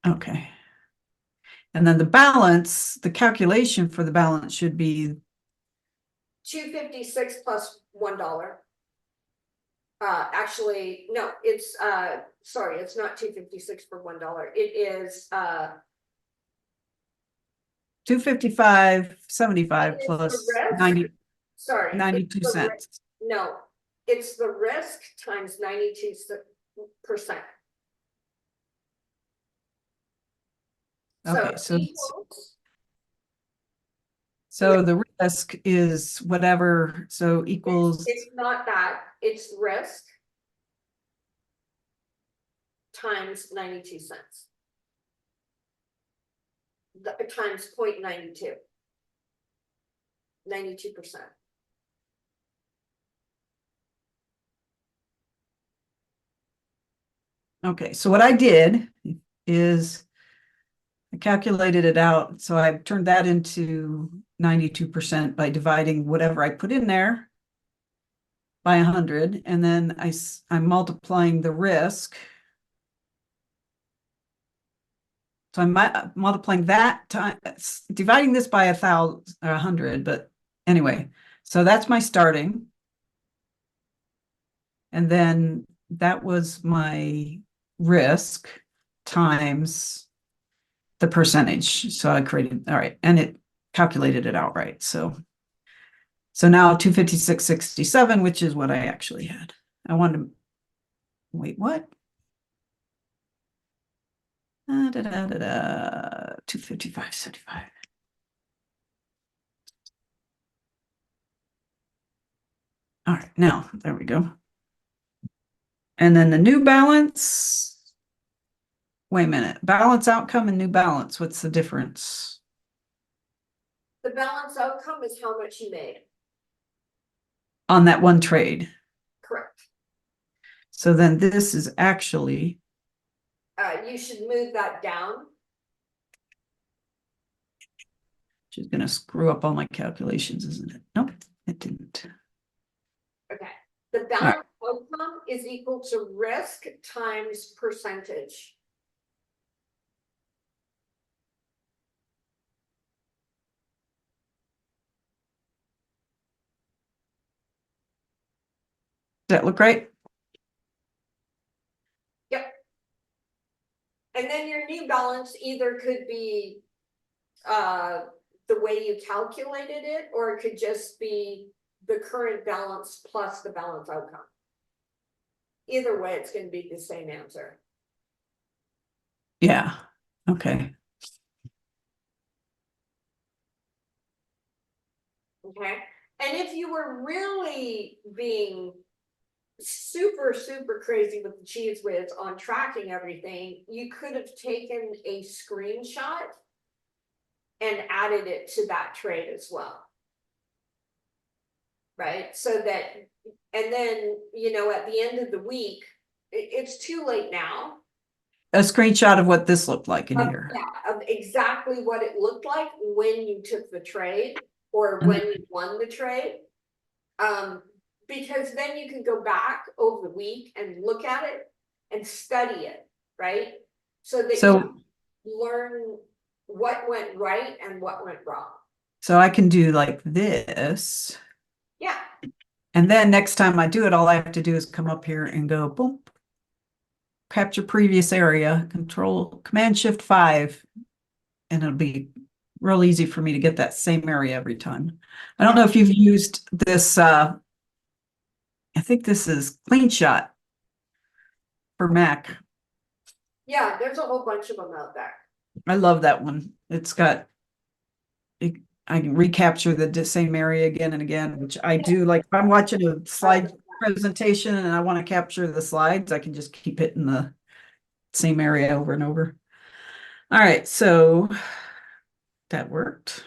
Okay. And then the balance, the calculation for the balance should be, 256 plus $1. Actually, no, it's sorry, it's not 256 for $1. It is 255.75 it's the plus risk. 90, Sorry, it's 92 the risk. cents. No, it's the risk times 92%. So Okay, equals, so the risk is whatever, so equals, it's not that, it's risk times 92 cents. Times 0.92. 92%. okay, so what I did is I calculated it out. So I turned that into 92% by dividing whatever I put in there by 100. And then I'm multiplying the risk. So I'm multiplying that time, dividing this by 1,000 or 100. But anyway, so that's my starting. And then that was my risk times the percentage. So I created, all right, and it calculated it out right. So now 256.67, which is what I actually had. I wanted to, wait, what? 255.75. All right, now, there we go. And then the new balance, wait a minute, balance outcome and new balance, what's the difference? The balance outcome is how much you made. On that one trade. Correct. So then this is actually, You should move that down. which is going to screw up all my calculations, isn't it? Nope, it didn't. Okay. The balance outcome is equal to risk times percentage. Does that look right? Yep. And then your new balance either could be the way you calculated it, or it could just be the current balance plus the balance outcome. Either way, it's going to be the same answer. Yeah, okay. Okay. And if you were really being super crazy with the cheese whiz on tracking everything, you could have taken a screenshot and added it to that trade as well. Right? So that, and then, at the end of the week, it's too late now. A screenshot of what this looked like in here. Yeah, of exactly what it looked like when you took the trade or when you won the trade. Because then you can go back over the week and look at it and study it, right? So that you learn what went right and what went wrong. So I can do like this. Yeah. And then next time I do it, all I have to do is come up here and go boom, capture previous area, Command Shift 5, and it'll be real easy for me to get that same area every time. I don't know if you've used this, I think this is CleanShot for Mac. Yeah, there's a whole bunch of them out there. I love that one. It's got, I can recapture the same area again and again, which I do. Like if I'm watching a slide presentation and I want to capture the slides, I can just keep hitting the same area over and over. All right, so that worked.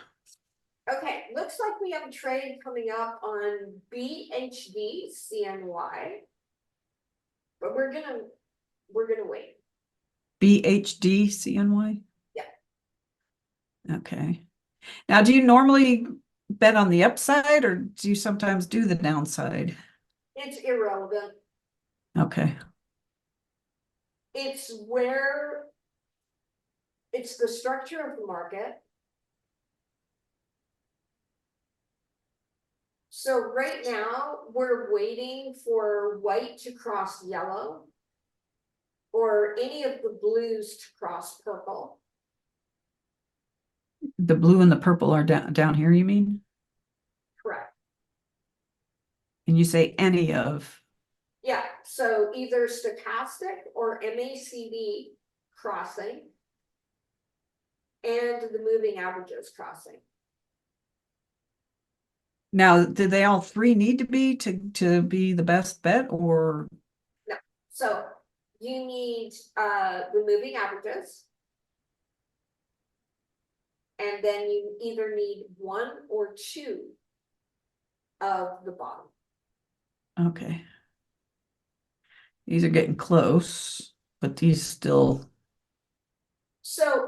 Okay, looks like we have a trade coming up on BHD CNY. But we're gonna wait. BHDCNY? Yeah. Okay. Now, do you normally bet on the upside or do you sometimes do the downside? It's irrelevant. Okay. It's the structure of the market. So right now, we're waiting for white to cross yellow. Or any of the blues to cross purple. The blue and the purple are down here, you mean? Correct. And you say any of. Yeah, so either stochastic or MACD crossing. And the moving averages crossing. Now, do they all three need to be the best bet or? No, so you need the moving averages. And then you either need one or two of the bottom. Okay. These are getting close, but these still. So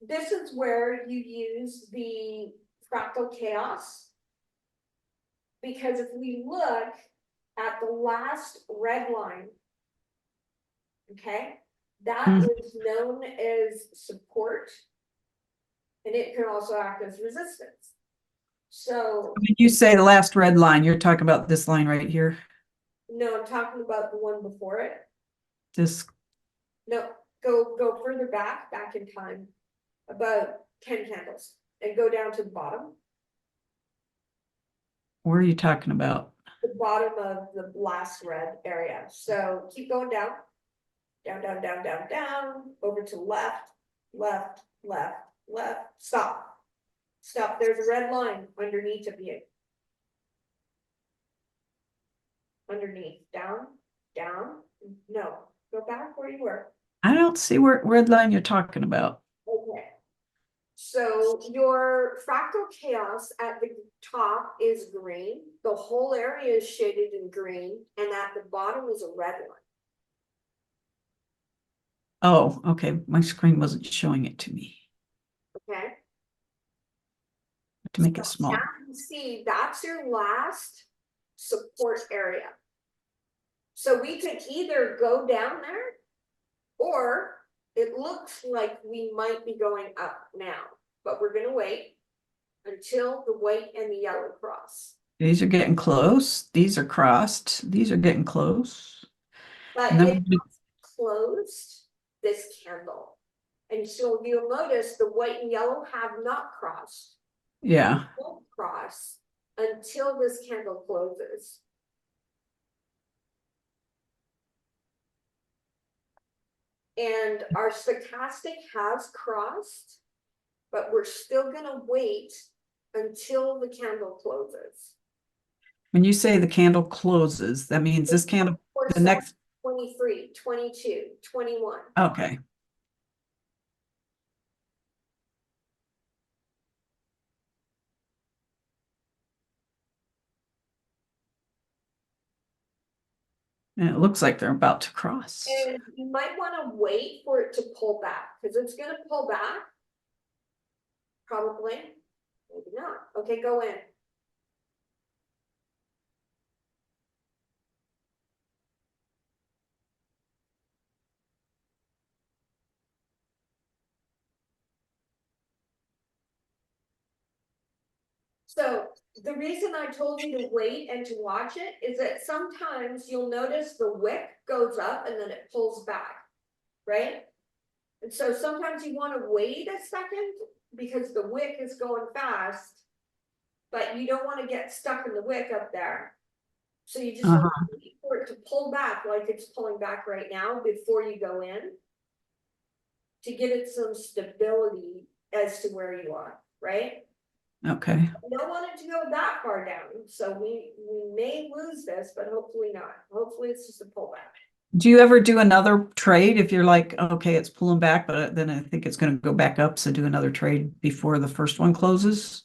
this is where you use the fractal chaos. Because if we look at the last red line, okay, that is known as support. And it can also act as resistance. So When you say the last red line, you're talking about this line right here? no, I'm talking about the one before it. This. No, go further back in time, about 10 candles, and go down to the bottom. Where are you talking about? The bottom of the last red area. So keep going down, down, over to left, left, stop. There's a red line underneath of you. Underneath, down, no, go back where you were. I don't see what red line you're talking about. Okay. So your fractal chaos at the top is green. The whole area is shaded in green, and at the bottom is a red line. Oh, okay. My screen wasn't showing it to me. Okay. To make it So small. now you see that's your last support area. So we could either go down there, or it looks like we might be going up now, but we're gonna wait until the white and the yellow cross. These are getting close. These are crossed. These are getting close. But And then it closed this candle. And so you'll notice the white and yellow have not crossed. yeah. Won't cross until this candle closes. And our stochastic has crossed, but we're still gonna wait until the candle closes. When you say the candle closes, that means this candle, the next. 23, 22, 21. Okay. And it looks like they're about to cross. And you might want to wait for it to pull back, because it's going to pull back. Probably, maybe not. Okay, go in. So the reason I told you to wait and to watch it is that sometimes you'll notice the wick goes up and then it pulls back, right? And so sometimes you want to wait a second because the wick is going fast, but you don't want to get stuck in the wick up there. So you just want to wait for it to pull back like it's pulling back right now before you go in, to give it some stability as to where you are, right? Okay. I don't want it to go that far down, so we may lose this, but hopefully not. Hopefully it's just a pullback. Do you ever do another trade if you're like, okay, it's pulling back, but then I think it's going to go back up, so do another trade before the first one closes?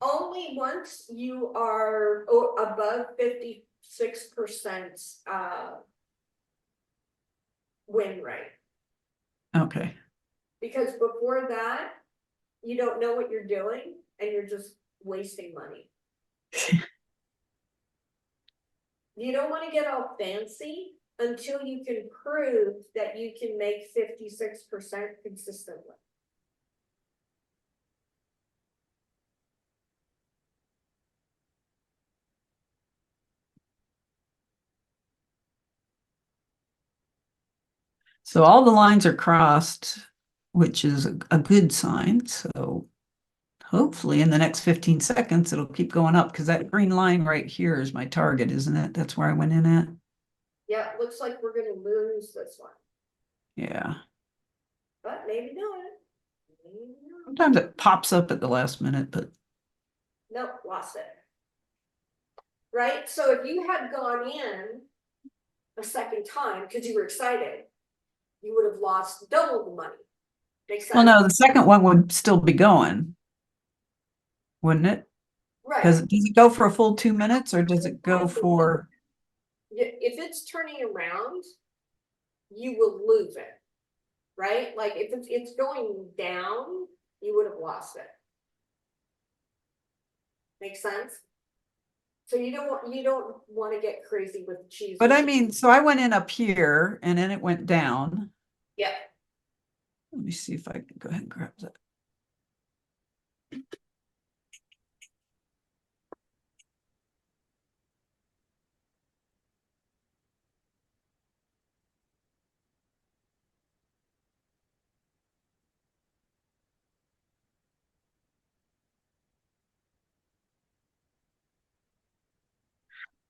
only once you are above 56% win rate. Okay. Because before that, you don't know what you're doing and you're just wasting money. You don't want to get all fancy until you can prove that you can make 56% consistently. So all the lines are crossed, which is a good sign. So hopefully in the next 15 seconds, it'll keep going up because that green line right here is my target, isn't it? That's where I went in at. Yeah, it looks like we're gonna lose this one, Yeah. but maybe not. Maybe not. Sometimes it pops up at the last minute, but Nope, lost it. Right, so if you had gone in a second time because you were excited, you would have lost double the money. Makes well, sense? no, the second one would still be going, wouldn't it? Because Right. does it go for a full 2 minutes or does it go for? If it's turning around, you will lose it, right? Like if it's going down, you would have lost it. Makes sense? So you don't want to get crazy with cheese. But I mean, so I went in up here and then it went down. Yeah. Let me see if I can go ahead and grab that.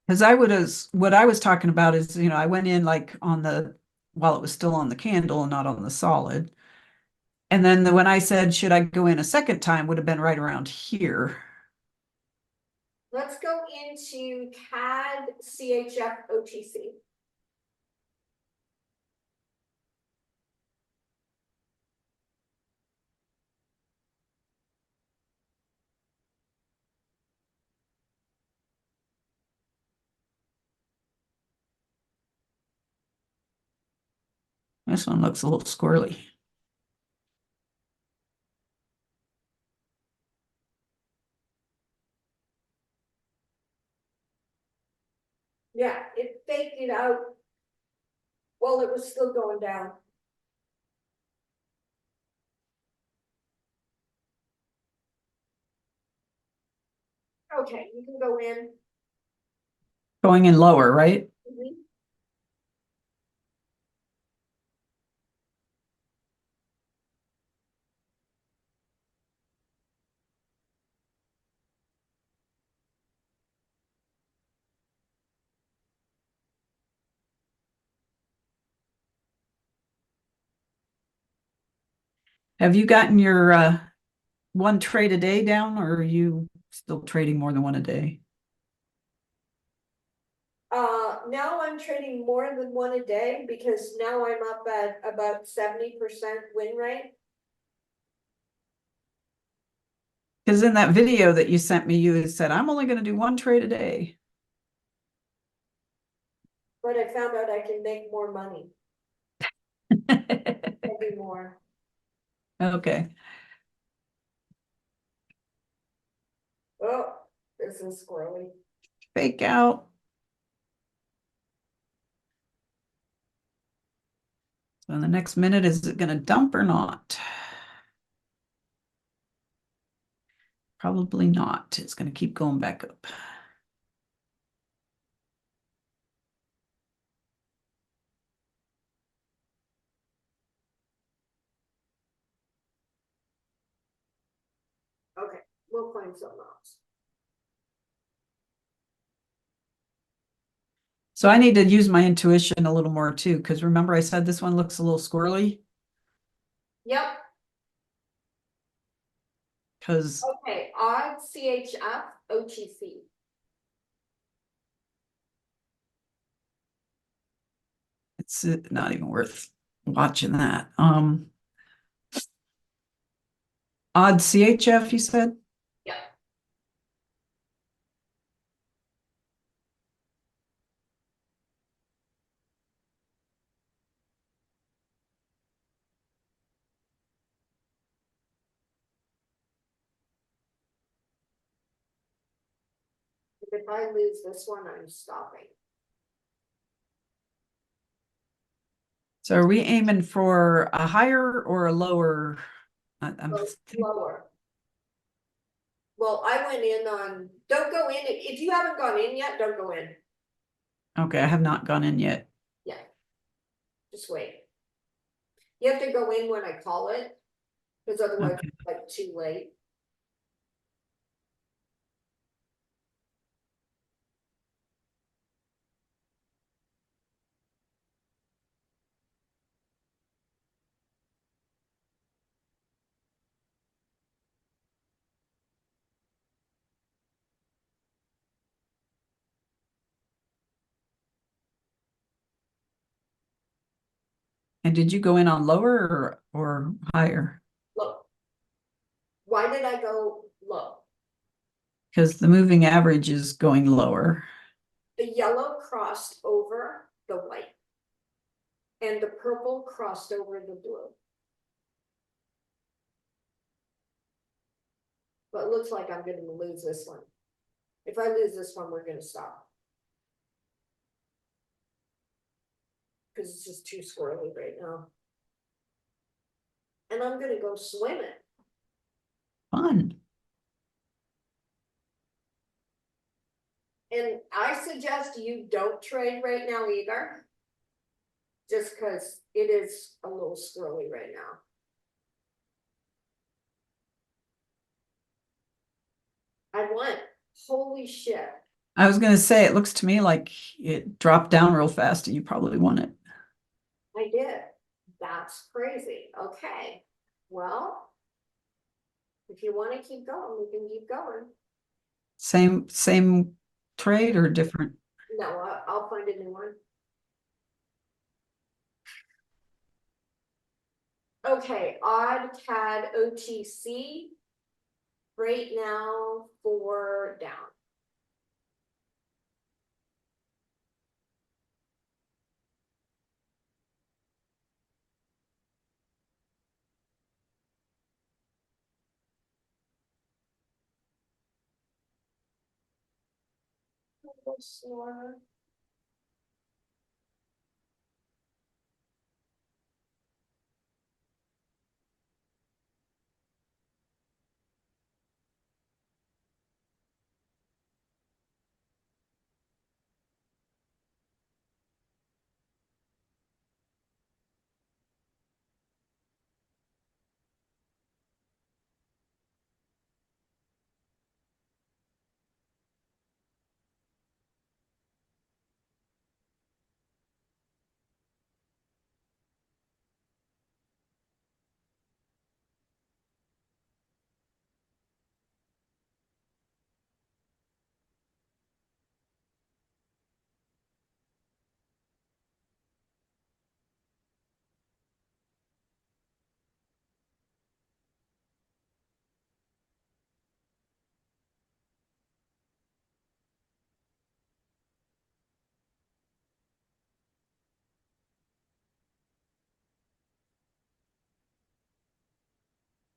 Because what I was talking about is, I went in like while it was still on the candle and not on the solid. And then when I said, should I go in a second time, would have been right around here. Let's go into CAD CHF OTC. This one looks a little squirrely. Yeah, it faked it out while it was still going down. Okay, you can go in. Going in lower, right? Mhm. Have you gotten your one trade a day down, or are you still trading more than one a day? Now I'm trading more than one a day because now I'm up at about 70% win rate. Because in that video that you sent me, you had said, I'm only going to do one trade a day. But I found out I can make more money. Maybe more. Okay. Oh, this is squirrely. Fake out. So in the next minute, is it going to dump or not? Probably not. It's going to keep going back up. Okay, we'll find something else. So I need to use my intuition a little more too, because remember I said this one looks a little squirrely? Yep. Because Okay, odd CHF OTC. it's not even worth watching that. Odd CHF, you said? Yep. If I lose this one, I'm stopping. So are we aiming for a higher or a lower? I'm Lower. Well, I went in on, don't go in, if you haven't gone in yet, don't go in. okay, I have not gone in yet. Yeah. Just wait. You have to go in when I call it, because otherwise Okay. it's like too late. And did you go in on lower or higher? Look. Why did I go low? Because the moving average is going lower. The yellow crossed over the white. And the purple crossed over the blue. But it looks like I'm gonna lose this one. If I lose this one, we're gonna stop. Because it's just too squirrely right now. And I'm gonna go swimming. Fun. And I suggest you don't trade right now either. Just because it is a little squirrely right now. I won. Holy shit. I was going to say, it looks to me like it dropped down real fast and you probably won it. I did. That's crazy. Okay. Well, if you want to keep going, we can keep going. Same trade or different? No, I'll find a new one. Okay, odd CAD OTC. Right now for down. A little slower.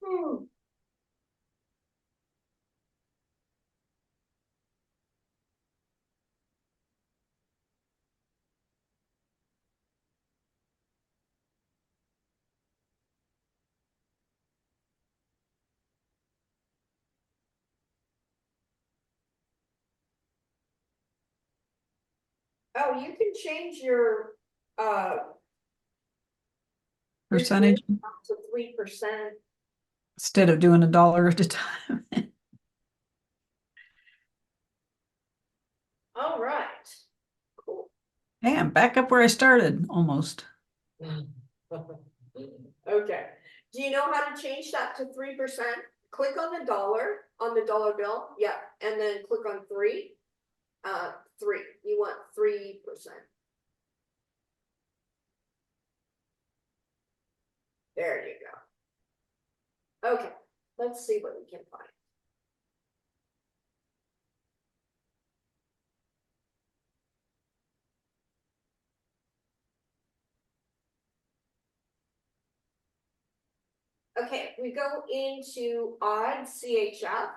Hmm. Oh, you can change uh your trade Percentage up to 3%. instead of doing $1 at a time. All right. Cool. Hey, I'm back up where I started almost. Okay. Do you know how to change that to 3%? Click on the dollar bill. Yeah. And then click on 3. 3. You want 3%. There you go. Okay. Let's see what we can find. Okay, we go into odd CHF.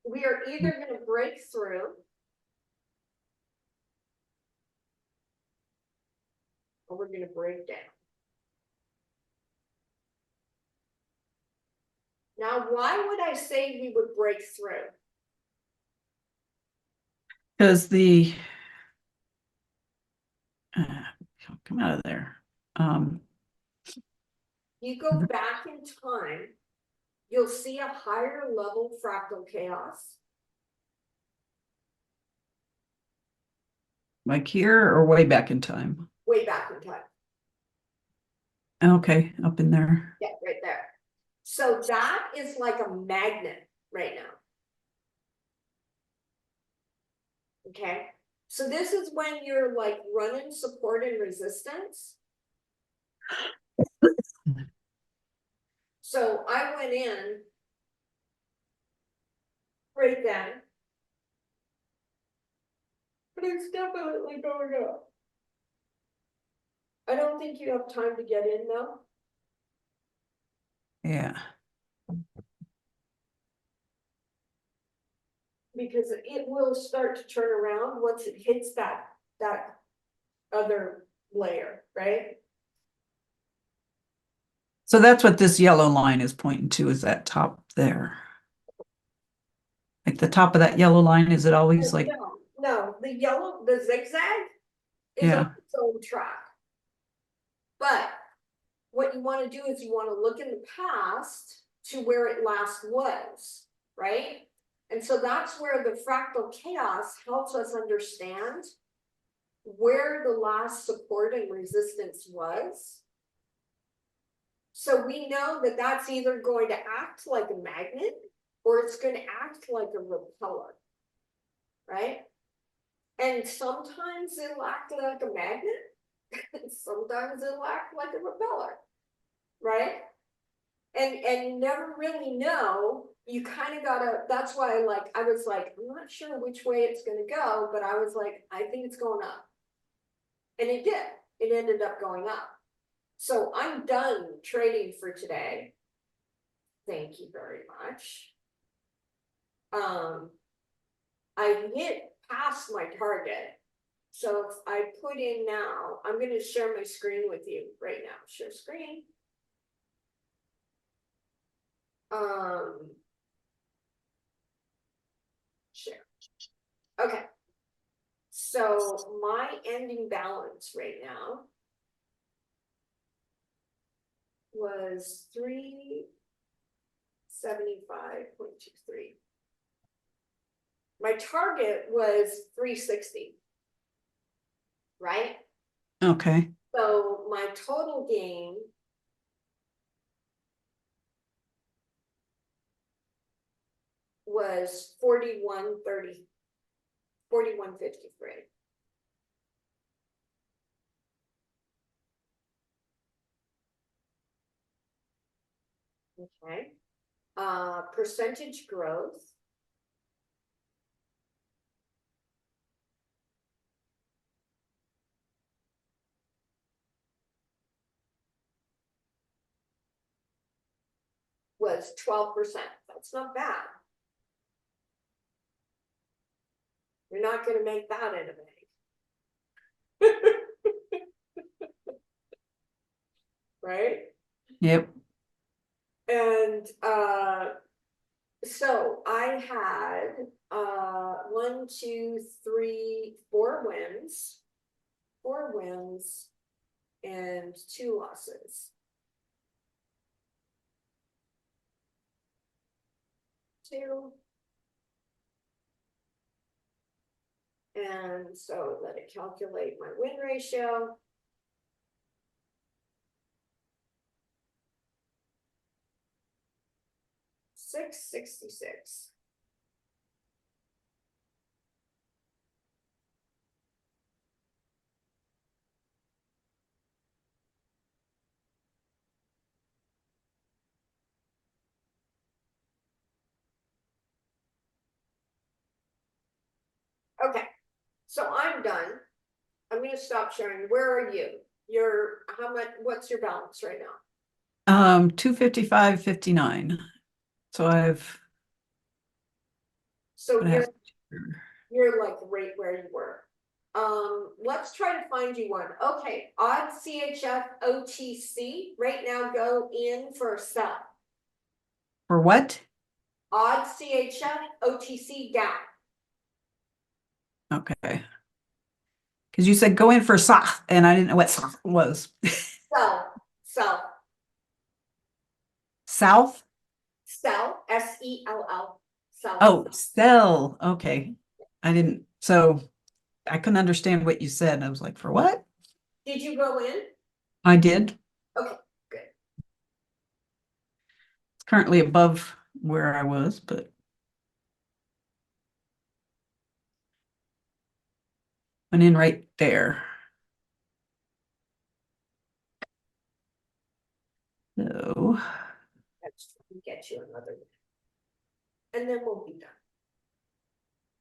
we are either gonna break through. Or we're gonna break down. Now, why would I say we would break through? Because the come out of there. You go back in time, you'll see a higher level fractal chaos. Like here or way back in time? Way back in time. Okay, up in there. Yeah, right there. So that is like a magnet right now. Okay, so this is when you're like running support and resistance. So I went in right then. But it's definitely going up. I don't think you have time to get in though. Yeah. Because it will start to turn around once it hits that other layer, right? So that's what this yellow line is pointing to, is that top there. Like the top of that yellow line, is it always like, No, the zigzag is on its own track. But what you want to do is you want to look in the past to where it last was, right? And so that's where the fractal chaos helps us understand where the last support and resistance was. So we know that that's either going to act like a magnet or it's going to act like a repeller, right? And sometimes it'll act like a magnet, and sometimes it'll act like a repeller, right? And you never really know. You kind of gotta, that's why I was like, I'm not sure which way it's gonna go, but I was like, I think it's going up. And it did. It ended up going up. So I'm done trading for today. Thank you very much. I hit past my target. So if I put in now, I'm going to share my screen with you right now. Share screen. Share. Okay. So my ending balance right now was 375.23. My target was 360. Right? okay. So my total gain was 41.30, 41.53. Okay. Percentage growth was 12%. That's not bad. You're not going to make that in a bank. Right? Yep. And so I had 1, 2, 3, 4 wins. 4 wins and 2 losses. 2. And so let it calculate my win ratio. 666. Okay, so I'm done. I'm gonna stop sharing. Where are you? How much, what's your balance right now? 255.59. So I've So But I have- you're like right where you were. Let's try to find you one. Okay, odd CHF OTC, right now go in for sell. For what? Odd CHF OTC down. Okay. Because you said go in for SAH, and I didn't know what SAH was. Sell, South? SELL, sell. Oh, sell. Okay. I didn't, so I couldn't understand what you said. I was like, for what? Did you go in? I did. Okay, good. It's currently above where I was, but went in right there. So, Let's get you another one. And then we'll be done.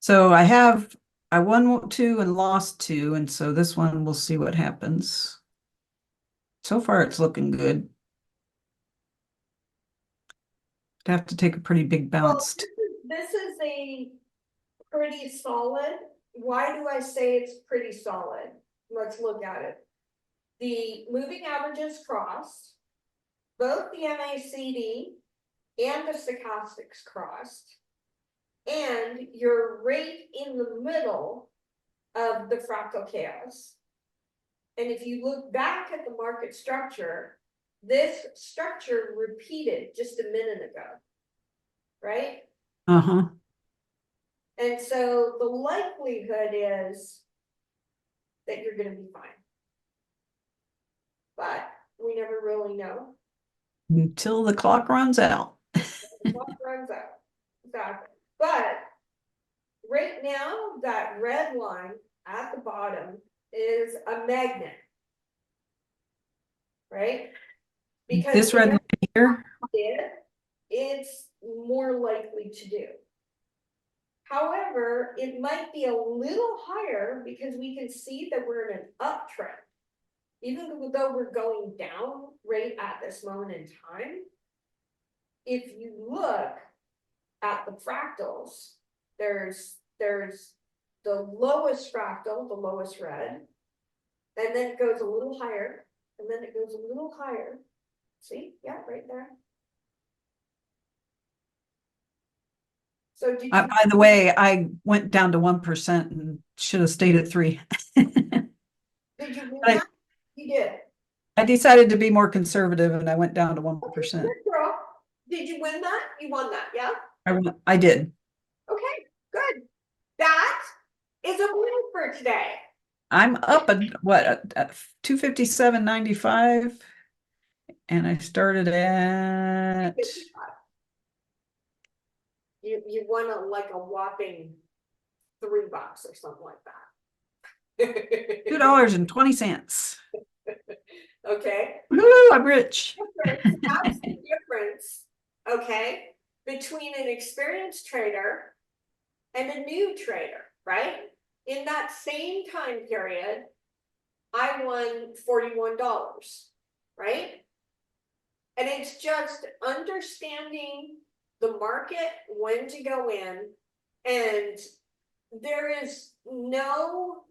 so I won two and lost two, and so this one we'll see what happens. So far it's looking good. I'd have to take a pretty big Well, bounce. this is a pretty solid. Why do I say it's pretty solid? Let's look at it. The moving averages crossed. Both the MACD and the stochastics crossed. And you're right in the middle of the fractal chaos. And if you look back at the market structure, this structure repeated just a minute ago, right? Uh-huh. And so the likelihood is that you're gonna be fine. But we never really know. Until the clock runs out. The clock runs out. Exactly. But right now, that red line at the bottom is a magnet. Right? Because This red line here, it's more likely to do. However, it might be a little higher because we can see that we're in an uptrend. Even though we're going down right at this moment in time, if you look at the fractals, there's the lowest fractal, the lowest red, and then it goes a little higher, and then it goes a little higher. See, yeah, right there. So did you, by the way, I went down to 1% and should have stayed at 3. did you win that? You did. I decided to be more conservative and I went down to 1%. Good girl. Did you win that? You won that, yeah? I did. Okay, good. That is a win for today. I'm up at what, at 257.95, and I started at You won like a whopping $3 or something like that. $2.20. Okay. Woo, I'm rich. That's the difference, okay, between an experienced trader and a new trader, right? In that same time period, I won $41, right? And it's just understanding the market, when to go in, and there is no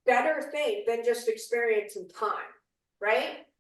better thing than just experience and time, right?